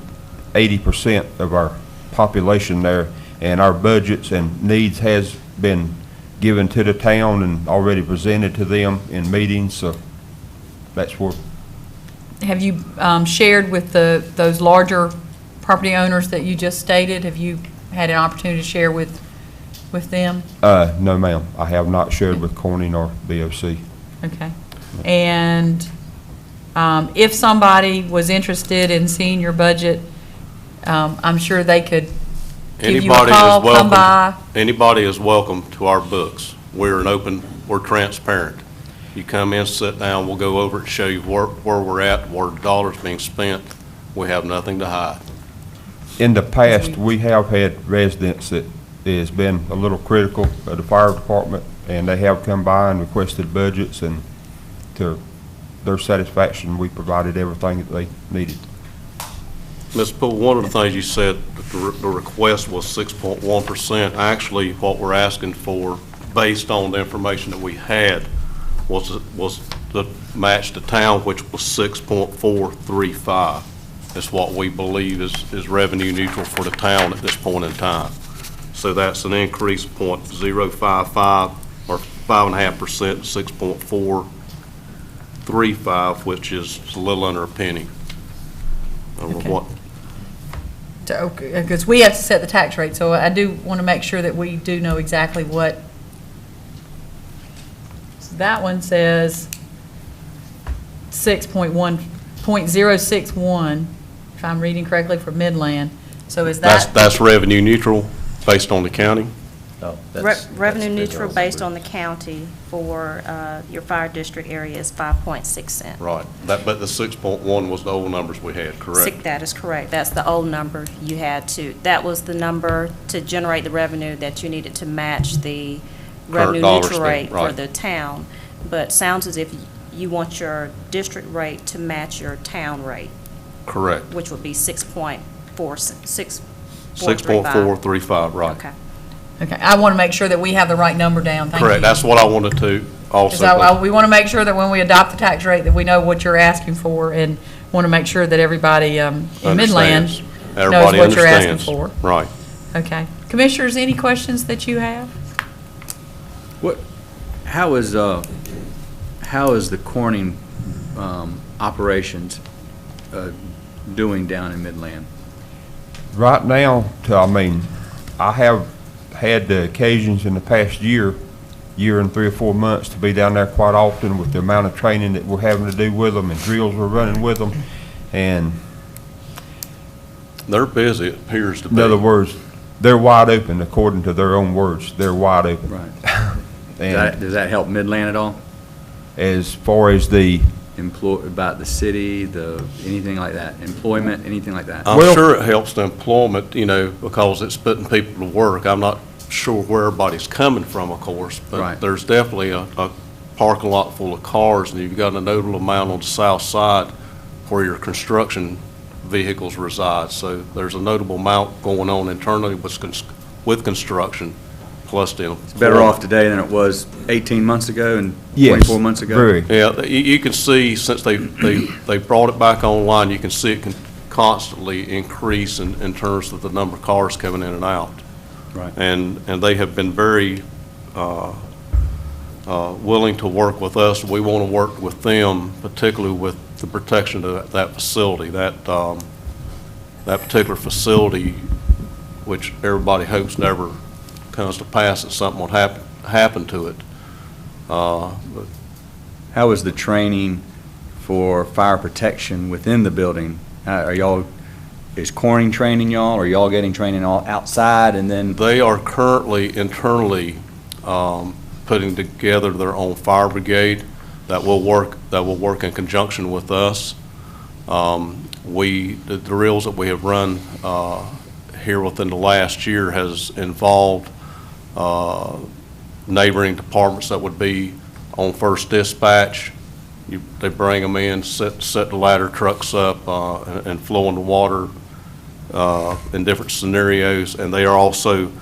O: 80% of our population there, and our budgets and needs has been given to the town and already presented to them in meetings. So that's where.
A: Have you shared with those larger property owners that you just stated? Have you had an opportunity to share with them?
O: No, ma'am. I have not shared with Corning or BOC.
A: Okay. And if somebody was interested in seeing your budget, I'm sure they could give you a call, come by.
P: Anybody is welcome to our books. We're transparent. You come in, sit down, we'll go over it, show you where we're at, where the dollar's being spent. We have nothing to hide.
O: In the past, we have had residents that has been a little critical of the fire department, and they have come by and requested budgets, and to their satisfaction, we provided everything that they needed.
P: Ms. Poole, one of the things you said, the request was 6.1%. Actually, what we're asking for, based on the information that we had, was the match to town, which was 6.435. That's what we believe is revenue neutral for the town at this point in time. So that's an increase of 0.055 or 5.5% to 6.435, which is a little under a penny.
A: Okay. because we have to set the tax rate, so I do want to make sure that we do know exactly what. So that one says 6.061, if I'm reading correctly, for Midland. So is that?
P: That's revenue neutral based on the county?
C: Oh,
D: Revenue neutral based on the county for your fire district area is 5.6 cents.
P: Right. But the 6.1 was the old numbers we had, correct?
D: That is correct. That's the old number you had to, that was the number to generate the revenue that you needed to match the revenue
P: dollar
D: neutral rate
P: spent, right.
D: for the town. But sounds as if you want your district rate to match your town rate,
P: Correct.
D: which would be 6.435.
P: 6.435, right.
D: Okay.
A: Okay, I want to make sure that we have the right number down. Thank you.
P: Correct. That's what I wanted to also.
A: Because we want to make sure that when we adopt the tax rate, that we know what you're asking for, and want to make sure that everybody in Midland
P: Understands.
A: knows
P: Everybody
A: what you're asking
P: understands.
A: for.
P: Right.
A: Okay. Commissioners, any questions that you have?
J: How is the Corning operations doing down in Midland?
O: Right now, I have had the occasions in the past year and 3 or 4 months to be down there quite often with the amount of training that we're having to do with them and drills we're running with them. And
P: They're busy, it appears to be.
O: in other words, they're wide open according to their own words. They're wide open.
J: Right.
O: And
J: Does that help Midland at all?
O: as far as the
J: About the city, anything like that, employment, anything like that?
P: I'm sure it helps the employment, because it's putting people to work. I'm not sure where everybody's coming from, of course, but
J: Right.
P: there's definitely a parking lot full of cars, and you've got a notable amount on the south side where your construction vehicles reside. So there's a notable amount going on internally with construction, plus the
J: It's better off today than it was 18 months ago and
O: Yes,
J: 24 months ago?
O: very.
P: Yeah, you can see, since they brought it back online, you can see it can constantly increase in terms of the number of cars coming in and out.
J: Right.
P: And they have been very willing to work with us. We want to work with them, particularly with the protection of that facility. That particular facility, which everybody hopes never comes to pass, that something would happen to it. But
J: How is the training for fire protection within the building? Is Corning training y'all, or y'all getting training all outside and then?
P: They are currently internally putting together their own fire brigade that will work in conjunction with us. The drills that we have run here within the last year has involved neighboring departments that would be on first dispatch. They bring them in, set the ladder trucks up and flow in the water in different scenarios. And they are also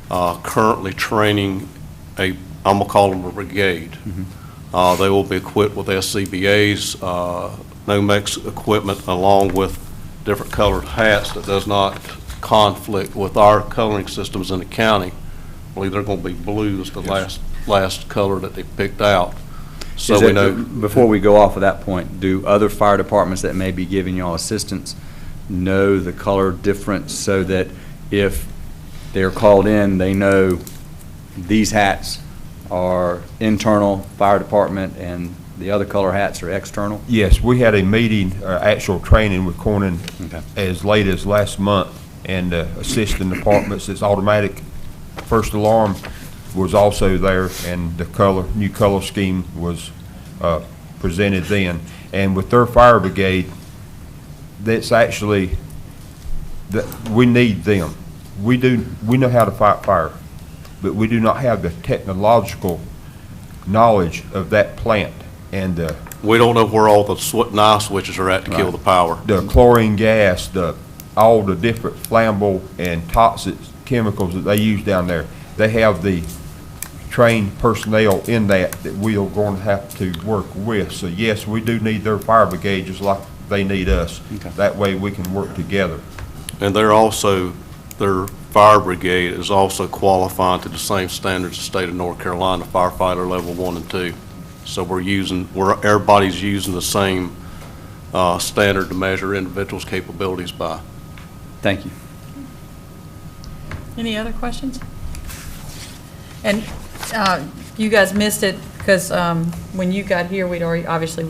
P: currently training I'm going to call them a brigade.
J: Mm-hmm.
P: They will be equipped with SCBA's, Nomex equipment, along with different colored hats that does not conflict with our coloring systems in the county. I believe they're going to be blue is the last color that they picked out. So we know.
J: Before we go off of that point, do other fire departments that may be giving y'all assistance know the color difference so that if they're called in, they know these hats are internal fire department and the other color hats are external?
O: Yes, we had a meeting, actual training with Corning as late as last month, and assisting departments, this automatic first alarm was also there, and the new color scheme was presented then. And with their fire brigade, that's actually, we need them. We know how to fight fire, but we do not have the technological knowledge of that plant. And
P: we don't know where all the knife switches are at to kill the power.
O: The chlorine gas, all the different flammable and toxic chemicals that they use down there. They have the trained personnel in that we are going to have to work with. So yes, we do need their fire brigade just like they need us.
J: Okay.
O: That way we can work together.
P: And their fire brigade is also qualifying to the same standards the state of North Carolina, firefighter level 1 and 2. So everybody's using the same standard to measure individuals' capabilities by.
J: Thank you.
A: Any other questions? And you guys missed it because when you got here, we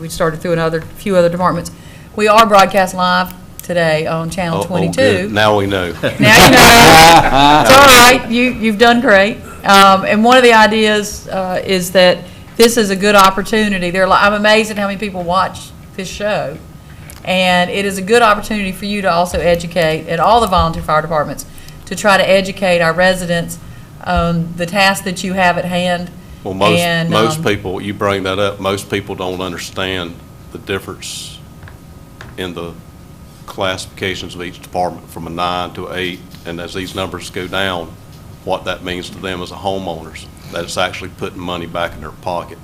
A: started through a few other departments. We are broadcast live today on Channel 22.
P: Good. Now we know.
A: Now you know. It's all right. You've done great. And one of the ideas is that this is a good opportunity. I'm amazed at how many people watch this show. And it is a good opportunity for you to also educate at all the volunteer fire departments to try to educate our residents on the task that you have at hand.
P: Well, most people, you bring that up, most people don't understand the difference in the classifications of each department from a 9 to 8, and as these numbers go down, what that means to them as a homeowners, that it's actually putting money back in their pocket.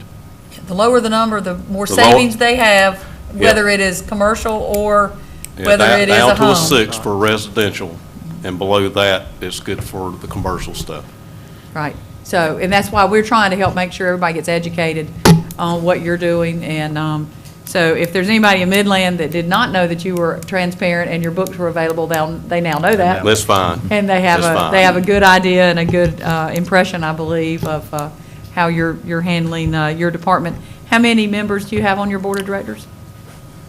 A: The lower the number, the more savings they have, whether it is commercial or whether it is a home.
P: Down to a 6 for residential, and below that, it's good for the commercial stuff.
A: Right. So, and that's why we're trying to help make sure everybody gets educated on what you're doing. And so if there's anybody in Midland that did not know that you were transparent and your books were available, they now know that.
P: That's fine.
A: And they have a good idea and a good impression, I believe, of how you're handling your department. How many members do you have on your board of directors?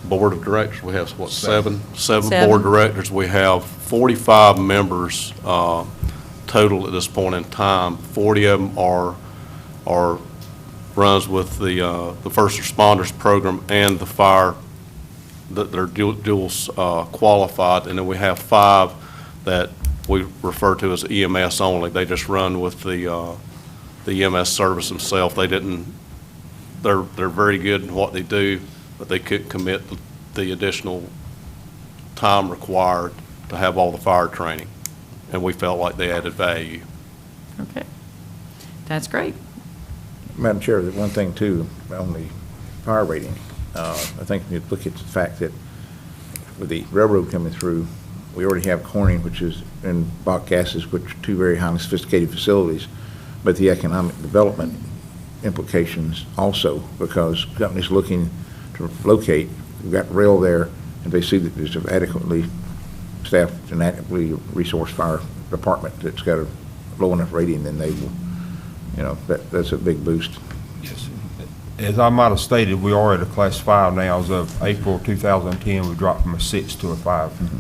P: Board of directors, we have, what, seven board directors. We have 45 members total at this point in time. 40 of them are runs with the first responders program and the fire, that they're dual qualified, and then we have 5 that we refer to as EMS only. They just run with the EMS service themselves. They're very good in what they do, but they couldn't commit the additional time required to have all the fire training, and we felt like they added value.
A: Okay, that's great.
Q: Madam Chair, the one thing too on the fire rating, I think you look at the fact that with the railroad coming through, we already have Corning, which is in Bach Gases, which are 2 very highly sophisticated facilities, but the economic development implications also, because companies looking to locate, we've got rail there, and they see that there's an adequately staffed and adequately resourced fire department that's got a low enough rating, then they will, that's a big boost.
O: Yes. As I might have stated, we are at a class 5 now. As of April 2010, we dropped from a 6 to a 5.
Q: Mm-hmm.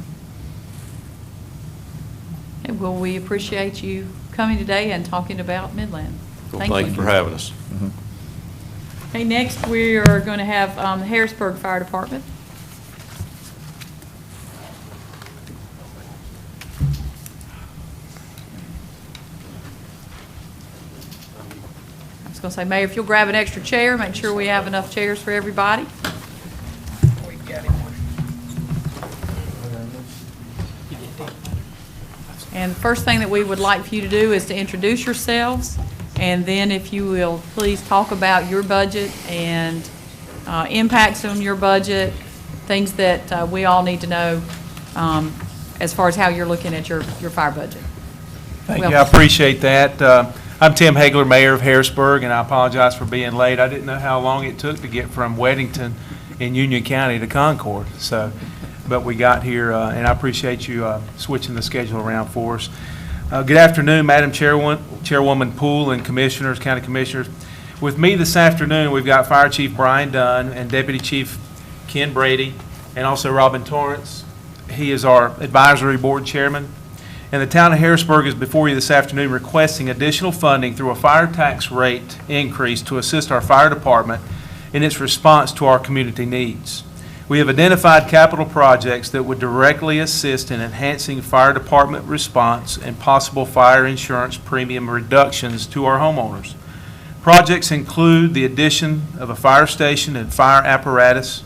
A: Okay, well, we appreciate you coming today and talking about Midland.
P: Well, thank you for having us.
Q: Mm-hmm.
A: Okay, next we are going to have the Harrisburg Fire Department. I was going to say, Mayor, if you'll grab an extra chair, make sure we have enough chairs for everybody. And the first thing that we would like for you to do is to introduce yourselves, and then if you will please talk about your budget and impacts on your budget, things that we all need to know as far as how you're looking at your fire budget.
R: Thank you. I appreciate that. I'm Tim Hagler, Mayor of Harrisburg, and I apologize for being late. I didn't know how long it took to get from Weddington in Union County to Concord, but we got here, and I appreciate you switching the schedule around for us. Good afternoon, Madam Chairwoman Poole and Commissioners, County Commissioners. With me this afternoon, we've got Fire Chief Brian Dunn and Deputy Chief Ken Brady, and also Robin Torrance. He is our Advisory Board Chairman. And the town of Harrisburg is before you this afternoon requesting additional funding through a fire tax rate increase to assist our fire department in its response to our community needs. We have identified capital projects that would directly assist in enhancing fire department response and possible fire insurance premium reductions to our homeowners. Projects include the addition of a fire station and fire apparatus.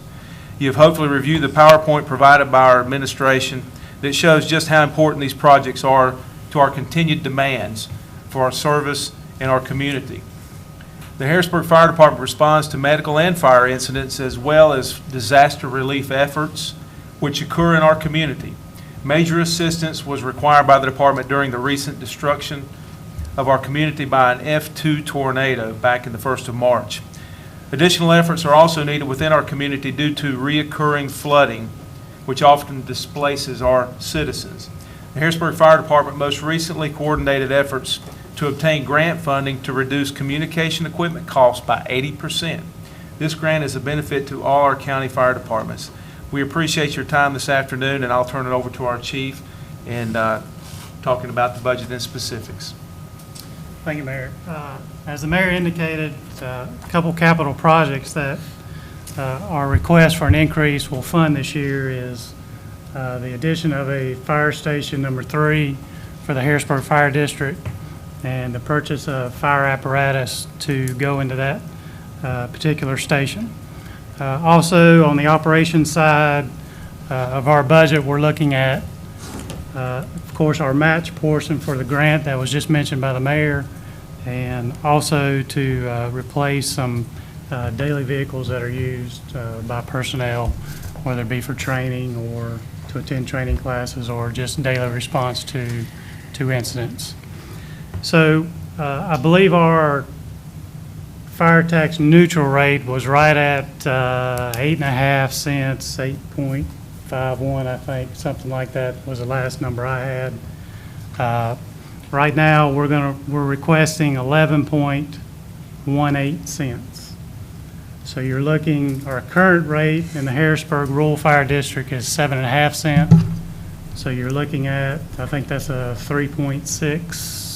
R: You have hopefully reviewed the PowerPoint provided by our administration that shows just how important these projects are to our continued demands for our service and our community. The Harrisburg Fire Department responds to medical and fire incidents as well as disaster relief efforts which occur in our community. Major assistance was required by the department during the recent destruction of our community by an F2 tornado back in the 1st of March. Additional efforts are also needed within our community due to reoccurring flooding, which often displaces our citizens. The Harrisburg Fire Department most recently coordinated efforts to obtain grant funding to reduce communication equipment costs by 80%. This grant is a benefit to all our county fire departments. We appreciate your time this afternoon, and I'll turn it over to our chief and talking about the budget and specifics.
N: Thank you, Mayor. As the mayor indicated, a couple capital projects that our request for an increase will fund this year is the addition of a fire station number 3 for the Harrisburg Fire District and the purchase of fire apparatus to go into that particular station. Also, on the operations side of our budget, we're looking at, of course, our match portion for the grant that was just mentioned by the mayor, and also to replace some daily vehicles that are used by personnel, whether it be for training or to attend training classes or just daily response to incidents. So I believe our fire tax neutral rate was right at 8.5 cents, 8.51, I think, something like that was the last number I had. Right now, we're requesting 11.18 cents. So you're looking, our current rate in the Harrisburg Rural Fire District is 7.5 cents. So you're looking at, I think that's a 3.6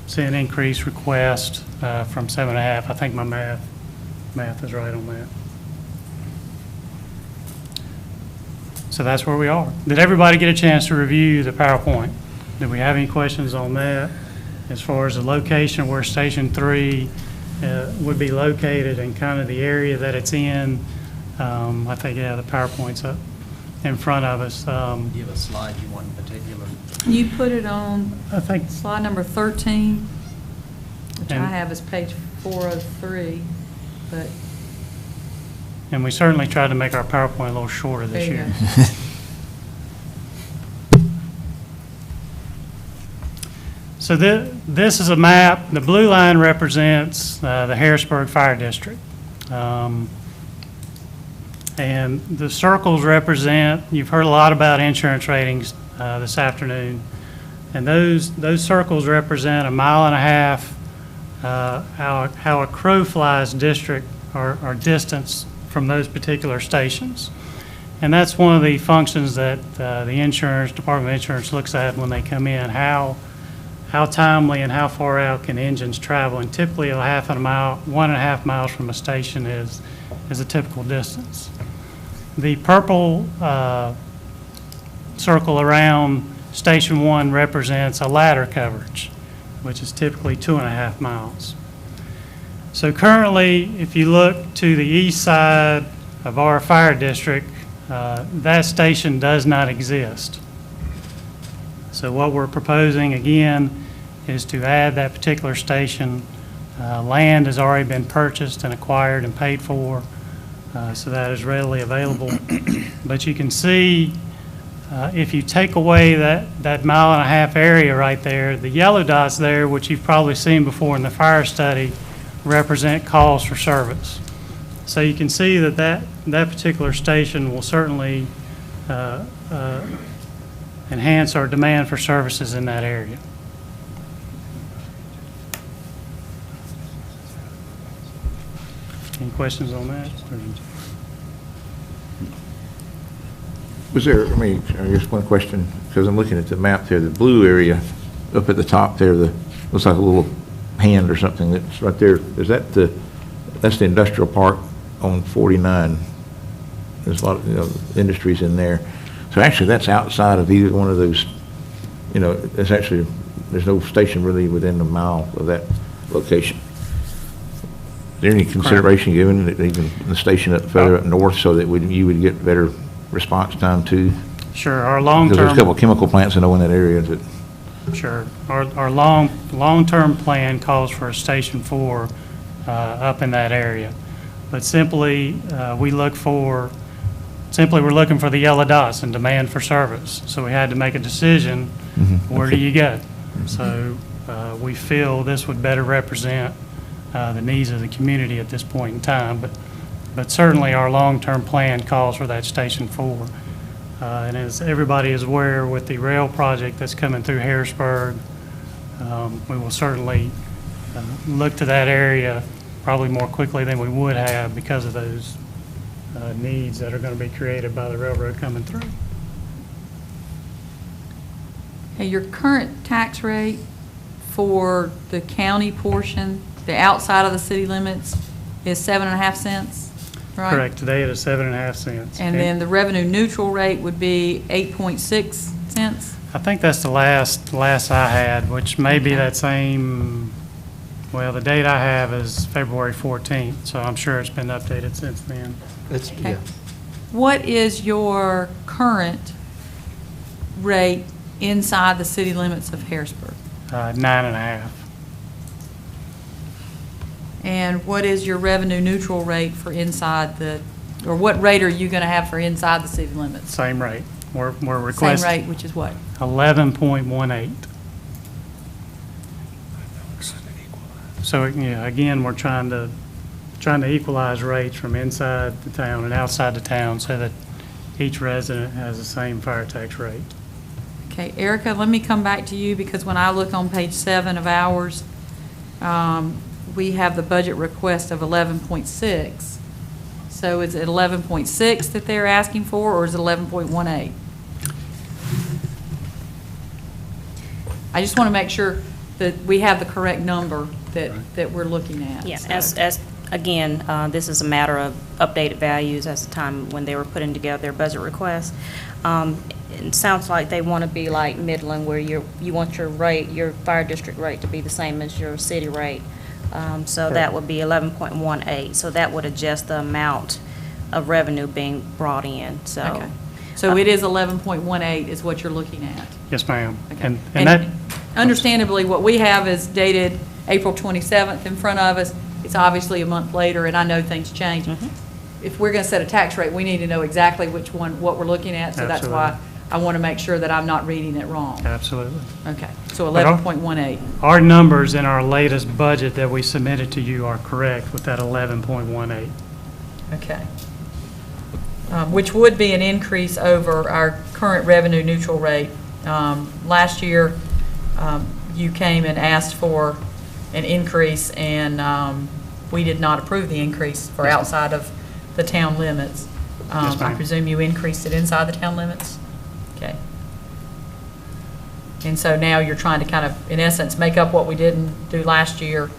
N: cent increase request from 7.5. I think my math is right on that. So that's where we are. Did everybody get a chance to review the PowerPoint? Did we have any questions on that? As far as the location where Station 3 would be located and kind of the area that it's in, I think, yeah, the PowerPoint's up in front of us.
K: Do you have a slide you want in particular?
A: You put it on,
N: I think,
A: slide number 13, which I
N: And-
A: have as page 403, but
N: and we certainly tried to make our PowerPoint a little shorter this
A: there you
N: year.
A: go.
N: So this is a map. The blue line represents the Harrisburg Fire District. And the circles represent, you've heard a lot about insurance ratings this afternoon. And those circles represent 1.5 miles how a crow flies district or distance from those particular stations. And that's one of the functions that the insurance, Department of Insurance looks at when they come in, how timely and how far out can engines travel. And typically 1.5 miles from a station is a typical distance. The purple circle around Station 1 represents a ladder coverage, which is typically 2.5 miles. So currently, if you look to the east side of our fire district, that station does not exist. So what we're proposing, again, is to add that particular station. Land has already been purchased and acquired and paid for, so that is readily available. But you can see, if you take away that 1.5 mile area right there, the yellow dots there, which you've probably seen before in the fire study, represent calls for service. So you can see that particular station will certainly enhance our demand for services in that area. Any questions on that?
Q: Was there, I guess one question, because I'm looking at the map there, the blue area up at the top there, looks like a little hand or something that's right there. Is that that's the industrial park on 49? There's a lot of industries in there. So actually that's outside of either one of those, there's no station really within a mile of that location. Is there any consideration given that even the station further up north so that you would get better response time too?
N: Sure, our long-term...
Q: Because there's a couple of chemical plants I know in that area that...
N: Sure. Our long-term plan calls for a Station 4 up in that area. But simply, we're looking for the yellow dots and demand for service. So we had to make a decision, where do you go? So we feel this would better represent the needs of the community at this point in time. But certainly our long-term plan calls for that Station 4. And as everybody is aware, with the rail project that's coming through Harrisburg, we will certainly look to that area probably more quickly than we would have because of those needs that are going to be created by the railroad coming through.
A: Okay, your current tax rate for the county portion, the outside of the city limits, is 7.5 cents, right?
N: Correct. Today it is 7.5 cents.
A: And then the revenue neutral rate would be 8.6 cents?
N: I think that's the last I had, which may be that same, well, the date I have is February 14th, so I'm sure it's been updated since then.
A: Okay. What is your current rate inside the city limits of Harrisburg?
N: 9.5.
A: And what is your revenue neutral rate for inside the, or what rate are you going to have for inside the city limits?
N: Same rate. We're requesting.
A: Same rate, which is what?
N: 11.18. So, yeah, again, we're trying to equalize rates from inside the town and outside the town so that each resident has the same fire tax rate.
A: Okay, Erica, let me come back to you because when I look on page 7 of ours, we have the budget request of 11.6. So is it 11.6 that they're asking for, or is it 11.18? I just want to make sure that we have the correct number that we're looking at.
D: Yeah,
A: So-
D: as again, this is a matter of updated values as the time when they were putting together their budget request. It sounds like they want to be like Midland, where you want your rate, your fire district rate to be the same as your city rate. So that would be 11.18. So that would adjust the amount of revenue being brought in, so.
A: Okay. So it is 11.18 is what you're looking at?
N: Yes, ma'am.
A: Okay.
N: And that,
A: Understandably, what we have is dated April 27th in front of us. It's obviously a month later, and I know things change. If we're going to set a tax rate, we need to know exactly which one, what we're looking at, so that's why I want to make sure that I'm not reading it wrong.
N: absolutely.
A: Okay, so 11.18.
N: Our numbers in our latest budget that we submitted to you are correct with that 11.18.
A: Okay. Which would be an increase over our current revenue neutral rate. Last year, you came and asked for an increase, and we did not approve the increase for outside of the town limits.
N: Yes, ma'am.
A: I presume you increased it inside the town limits? Okay. And so now you're trying to kind of, in essence, make up what we didn't do last year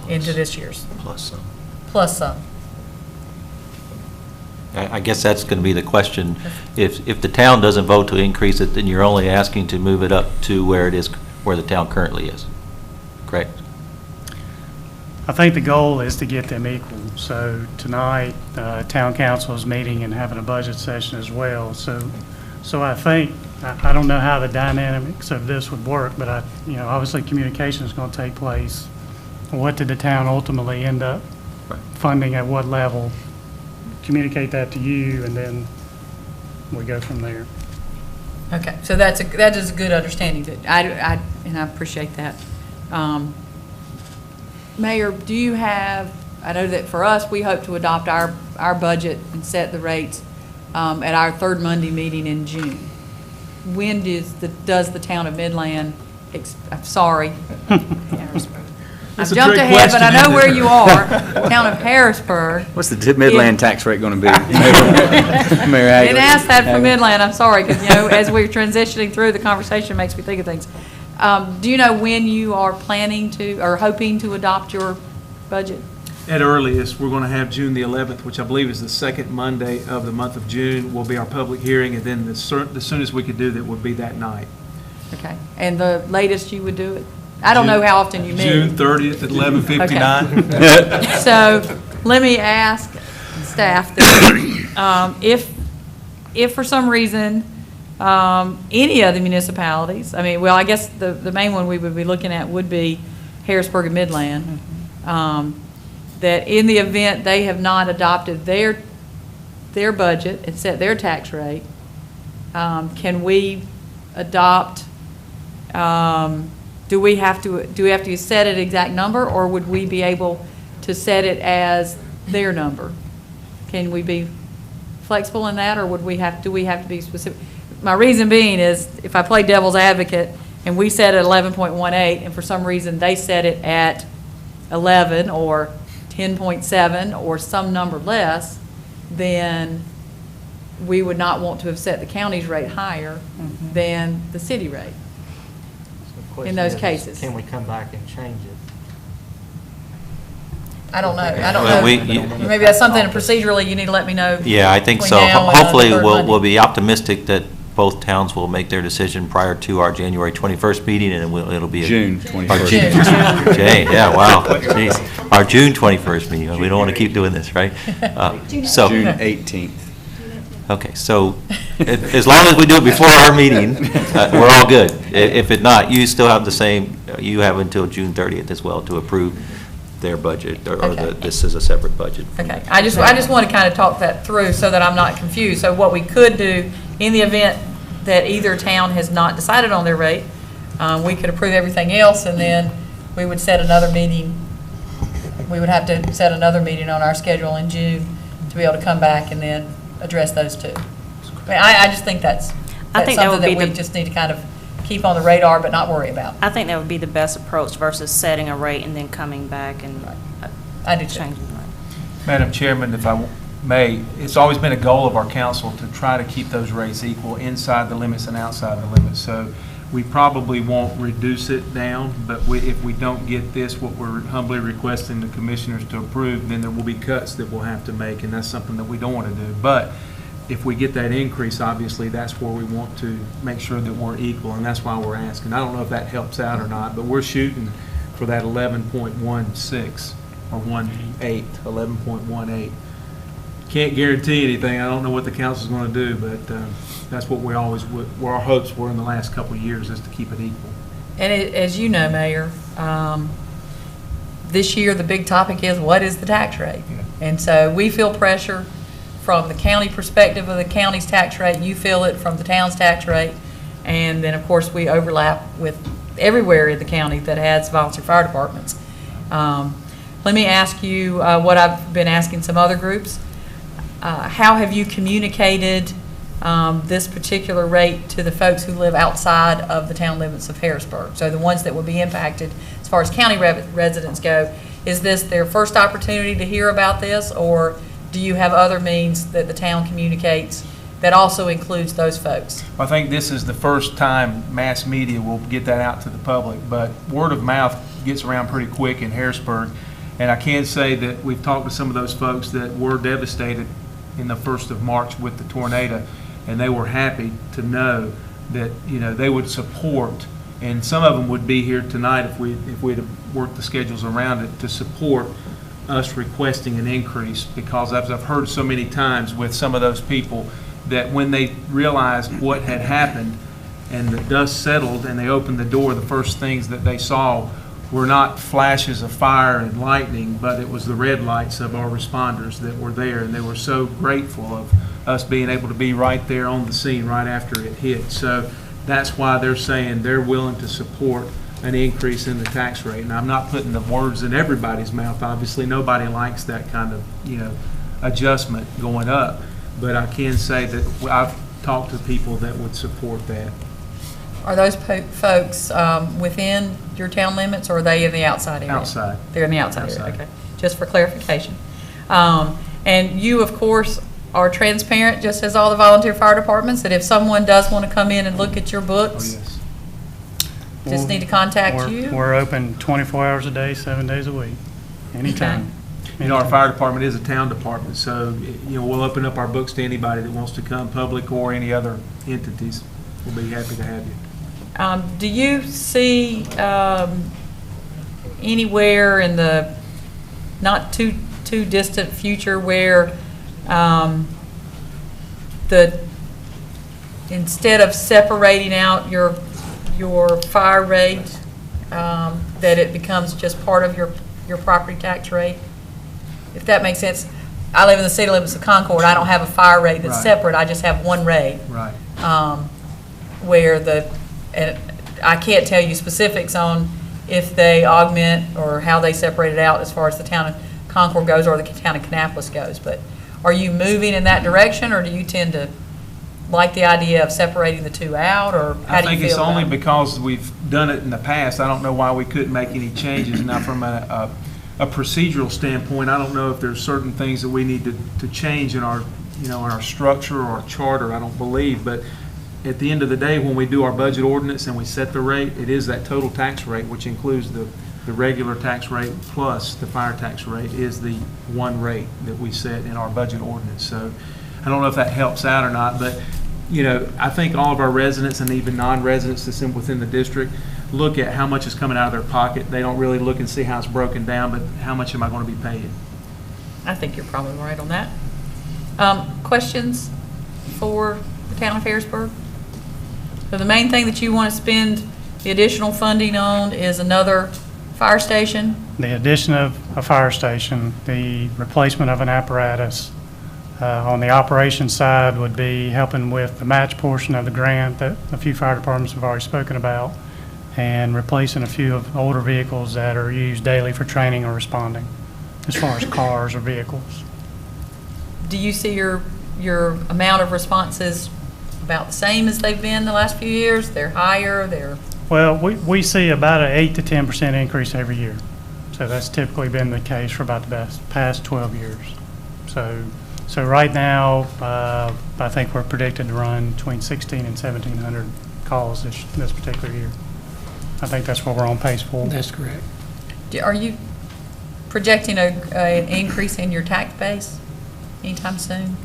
A: into this year's.
C: Plus some.
A: Plus some.
C: I guess that's going to be the question. If the town doesn't vote to increase it, then you're only asking to move it up to where it is, where the town currently is, correct?
N: I think the goal is to get them equal. So tonight, town council is meeting and having a budget session as well. So I think, I don't know how the dynamics of this would work, but obviously communication is going to take place. What did the town ultimately end up funding at what level? Communicate that to you, and then we go from there.
A: Okay, so that is a good understanding, that and I appreciate that. Mayor, do you have, I know that for us, we hope to adopt our budget and set the rates at our third Monday meeting in June. When does the town of Midland, I'm sorry, I've jumped ahead, but I know where you are, town of Harrisburg.
J: What's the Midland tax rate going to be? Mayor
A: Didn't ask that for Midland, I'm sorry, because, as we're transitioning through, the conversation makes me think of things. Do you know when you are planning to, or hoping to adopt your budget?
R: At earliest, we're going to have June the 11th, which I believe is the second Monday of the month of June, will be our public hearing, and then the soonest we could do that would be that night.
A: Okay, and the latest you would do it? I don't know how often you meet.
R: June 30th at 11:59.
A: Okay. So let me ask staff that if for some reason any of the municipalities, I guess the main one we would be looking at would be Harrisburg and Midland, that in the event they have not adopted their budget and set their tax rate, can we adopt, do we have to set an exact number, or would we be able to set it as their number? Can we be flexible in that, or do we have to be specific? my reason being is, if I play devil's advocate, and we set it at 11.18, and for some reason they set it at 11 or 10.7 or some number less, then we would not want to have set the county's rate higher than the city rate. In those cases.
K: Can we come back and change it?
A: I don't know. I don't
C: Well,
A: know. Maybe that's something procedurally you need to let me know.
C: Yeah, I think so.
A: between now and
C: Hopefully,
A: the third
C: we'll
A: Monday.
C: be optimistic that both towns will make their decision prior to our January 21st meeting, and it'll be.
J: June
C: Our
J: 21st.
C: June. Jay, yeah, wow. Jeez. Our June 21st meeting. We don't want to keep doing this, right? So.
J: June 18th.
C: Okay, so as long as we do it before our meeting, we're all good. If it not, you still have the same, you have until June 30th as well to approve their budget, or
A: Okay.
C: this is a separate budget.
A: Okay, I just want to kind of talk that through so that I'm not confused. So what we could do, in the event that either town has not decided on their rate, we could approve everything else, and then we would set another meeting. We would have to set another meeting on our schedule in June to be able to come back and then address those two. I mean, I just think that's
D: I think that would
A: something
D: be
A: that we just need to kind of keep on the radar but not worry about.
D: I think that would be the best approach versus setting a rate and then coming back and
A: I do too.
D: changing the rate.
R: Madam Chairman, if I may, it's always been a goal of our council to try to keep those rates equal inside the limits and outside the limits. So we probably won't reduce it down, but if we don't get this, what we're humbly requesting the commissioners to approve, then there will be cuts that we'll have to make, and that's something that we don't want to do. But if we get that increase, obviously, that's where we want to make sure that we're equal, and that's why we're asking. I don't know if that helps out or not, but we're shooting for that 11.16 or 11.18. Can't guarantee anything. I don't know what the council's going to do, but that's what we always, where our hopes were in the last couple of years, is to keep it equal.
A: And as you know, Mayor, this year the big topic is, what is the tax rate? And so we feel pressure from the county perspective of the county's tax rate. You feel it from the town's tax rate. And then, of course, we overlap with everywhere in the county that has volunteer fire departments. Let me ask you what I've been asking some other groups. How have you communicated this particular rate to the folks who live outside of the town limits of Harrisburg? So the ones that would be impacted as far as county residents go. Is this their first opportunity to hear about this, or do you have other means that the town communicates that also includes those folks?
R: I think this is the first time mass media will get that out to the public, but word of mouth gets around pretty quick in Harrisburg. And I can say that we've talked to some of those folks that were devastated in the 1st of March with the tornado, and they were happy to know that, you know, they would support, and some of them would be here tonight if we'd have worked the schedules around it, to support us requesting an increase, because as I've heard so many times with some of those people, that when they realized what had happened and the dust settled and they opened the door, the first things that they saw were not flashes of fire and lightning, but it was the red lights of our responders that were there, and they were so grateful of us being able to be right there on the scene right after it hit. So that's why they're saying they're willing to support an increase in the tax rate. And I'm not putting the words in everybody's mouth. Obviously, nobody likes that kind of, you know, adjustment going up. But I can say that I've talked to people that would support that.
A: Are those folks within your town limits, or are they in the outside area?
R: Outside.
A: They're in the outside area, okay. Just for clarification. And you, of course, are transparent, just as all the volunteer fire departments, that if someone does want to come in and look at your books, just need to contact you?
N: We're open 24 hours a day, 7 days a week, anytime.
R: You know, our fire department is a town department, so, you know, we'll open up our books to anybody that wants to come, public or any other entities. We'll be happy to have you.
A: Do you see anywhere in the not too distant future where instead of separating out your fire rate, that it becomes just part of your property tax rate? If that makes sense. I live in the city limits of Concord. I don't have a fire rate that's separate. I just have one rate.
R: Right.
A: Where and I can't tell you specifics on if they augment or how they separate it out as far as the town of Concord goes or the town of Kannapolis goes. But are you moving in that direction, or do you tend to like the idea of separating the two out, or how do you
R: I think
A: feel
R: it's only
A: about it?
R: because we've done it in the past. I don't know why we couldn't make any changes. Now, from a procedural standpoint, I don't know if there's certain things that we need to change in our, in our structure or our charter, I don't believe. But at the end of the day, when we do our budget ordinance and we set the rate, it is that total tax rate, which includes the regular tax rate plus the fire tax rate, is the one rate that we set in our budget ordinance. So I don't know if that helps out or not, but, I think all of our residents and even non-residents that's within the district look at how much is coming out of their pocket. They don't really look and see how it's broken down, but how much am I going to be paying?
A: I think you're probably right on that. Questions for the town of Harrisburg? So the main thing that you want to spend the additional funding on is another fire station?
N: The addition of a fire station, the replacement of an apparatus. On the operations side would be helping with the match portion of the grant that a few fire departments have already spoken about, and replacing a few of older vehicles that are used daily for training or responding, as far as cars or vehicles.
A: Do you see your amount of responses about the same as they've been the last few years? They're higher, they're...
N: Well, we see about an 8 to 10% increase every year. So that's typically been the case for about the past 12 years. So right now, I think we're predicted to run between 1,600 and 1,700 calls this particular year. I think that's what we're on pace for.
S: That's correct.
A: Are you projecting an increase in your tax base anytime soon?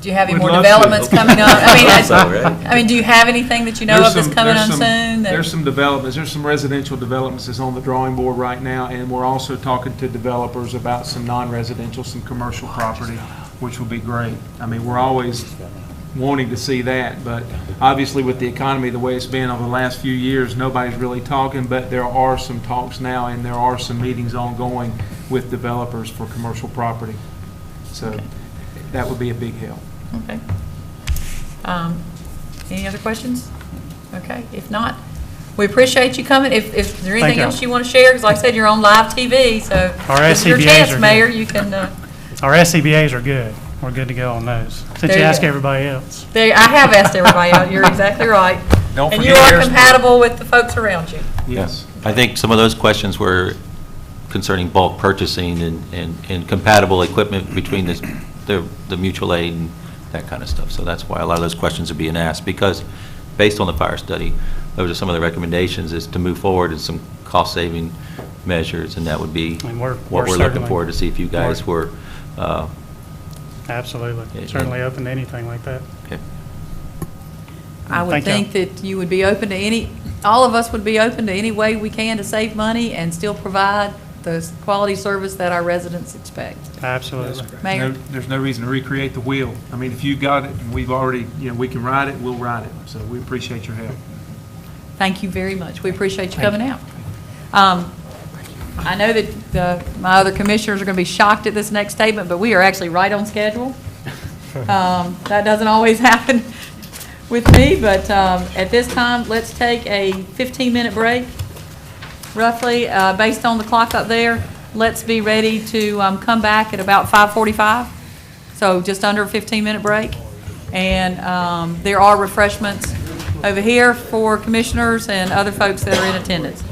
A: Do you have any
R: We'd
A: more
R: love to.
A: developments coming up?
C: Right?
A: I mean, do you have anything that you know of that's coming on soon?
R: There's some developments. There's some residential developments that's on the drawing board right now, and we're also talking to developers about some non-residential, some commercial property, which will be great. I mean, we're always wanting to see that, but obviously with the economy the way it's been over the last few years, nobody's really talking, but there are some talks now, and there are some meetings ongoing with developers for commercial property. So that would be a big help.
A: Okay. Any other questions? Okay, if not, we appreciate you coming. If there's anything else you want to share, because like I said, you're on live TV, so this is your chance, Mayor, you can...
N: Our SCBAs are good. We're good to go on those. Since you ask everybody else.
A: I have asked everybody else. You're exactly right. And you are compatible with the folks around you.
R: Yes.
C: I think some of those questions were concerning bulk purchasing and compatible equipment between the mutual aid and that kind of stuff. So that's why a lot of those questions are being asked, because based on the fire study, those are some of the recommendations is to move forward in some cost-saving measures, and that would be what we're looking for, to see if you guys were...
N: Absolutely. Certainly open to anything like that.
C: Okay.
A: I would think that you would be open to all of us would be open to any way we can to save money and still provide the quality service that our residents expect.
N: Absolutely.
A: Mayor?
R: There's no reason to recreate the wheel. I mean, if you got it, and we've already, we can ride it, we'll ride it. So we appreciate your help.
A: Thank you very much. We appreciate you coming out. I know that my other commissioners are going to be shocked at this next statement, but we are actually right on schedule. That doesn't always happen with me, but at this time, let's take a 15-minute break, roughly, based on the clock up there. Let's be ready to come back at about 5:45, so just under a 15-minute break. And there are refreshments over here for commissioners and other folks that are in attendance.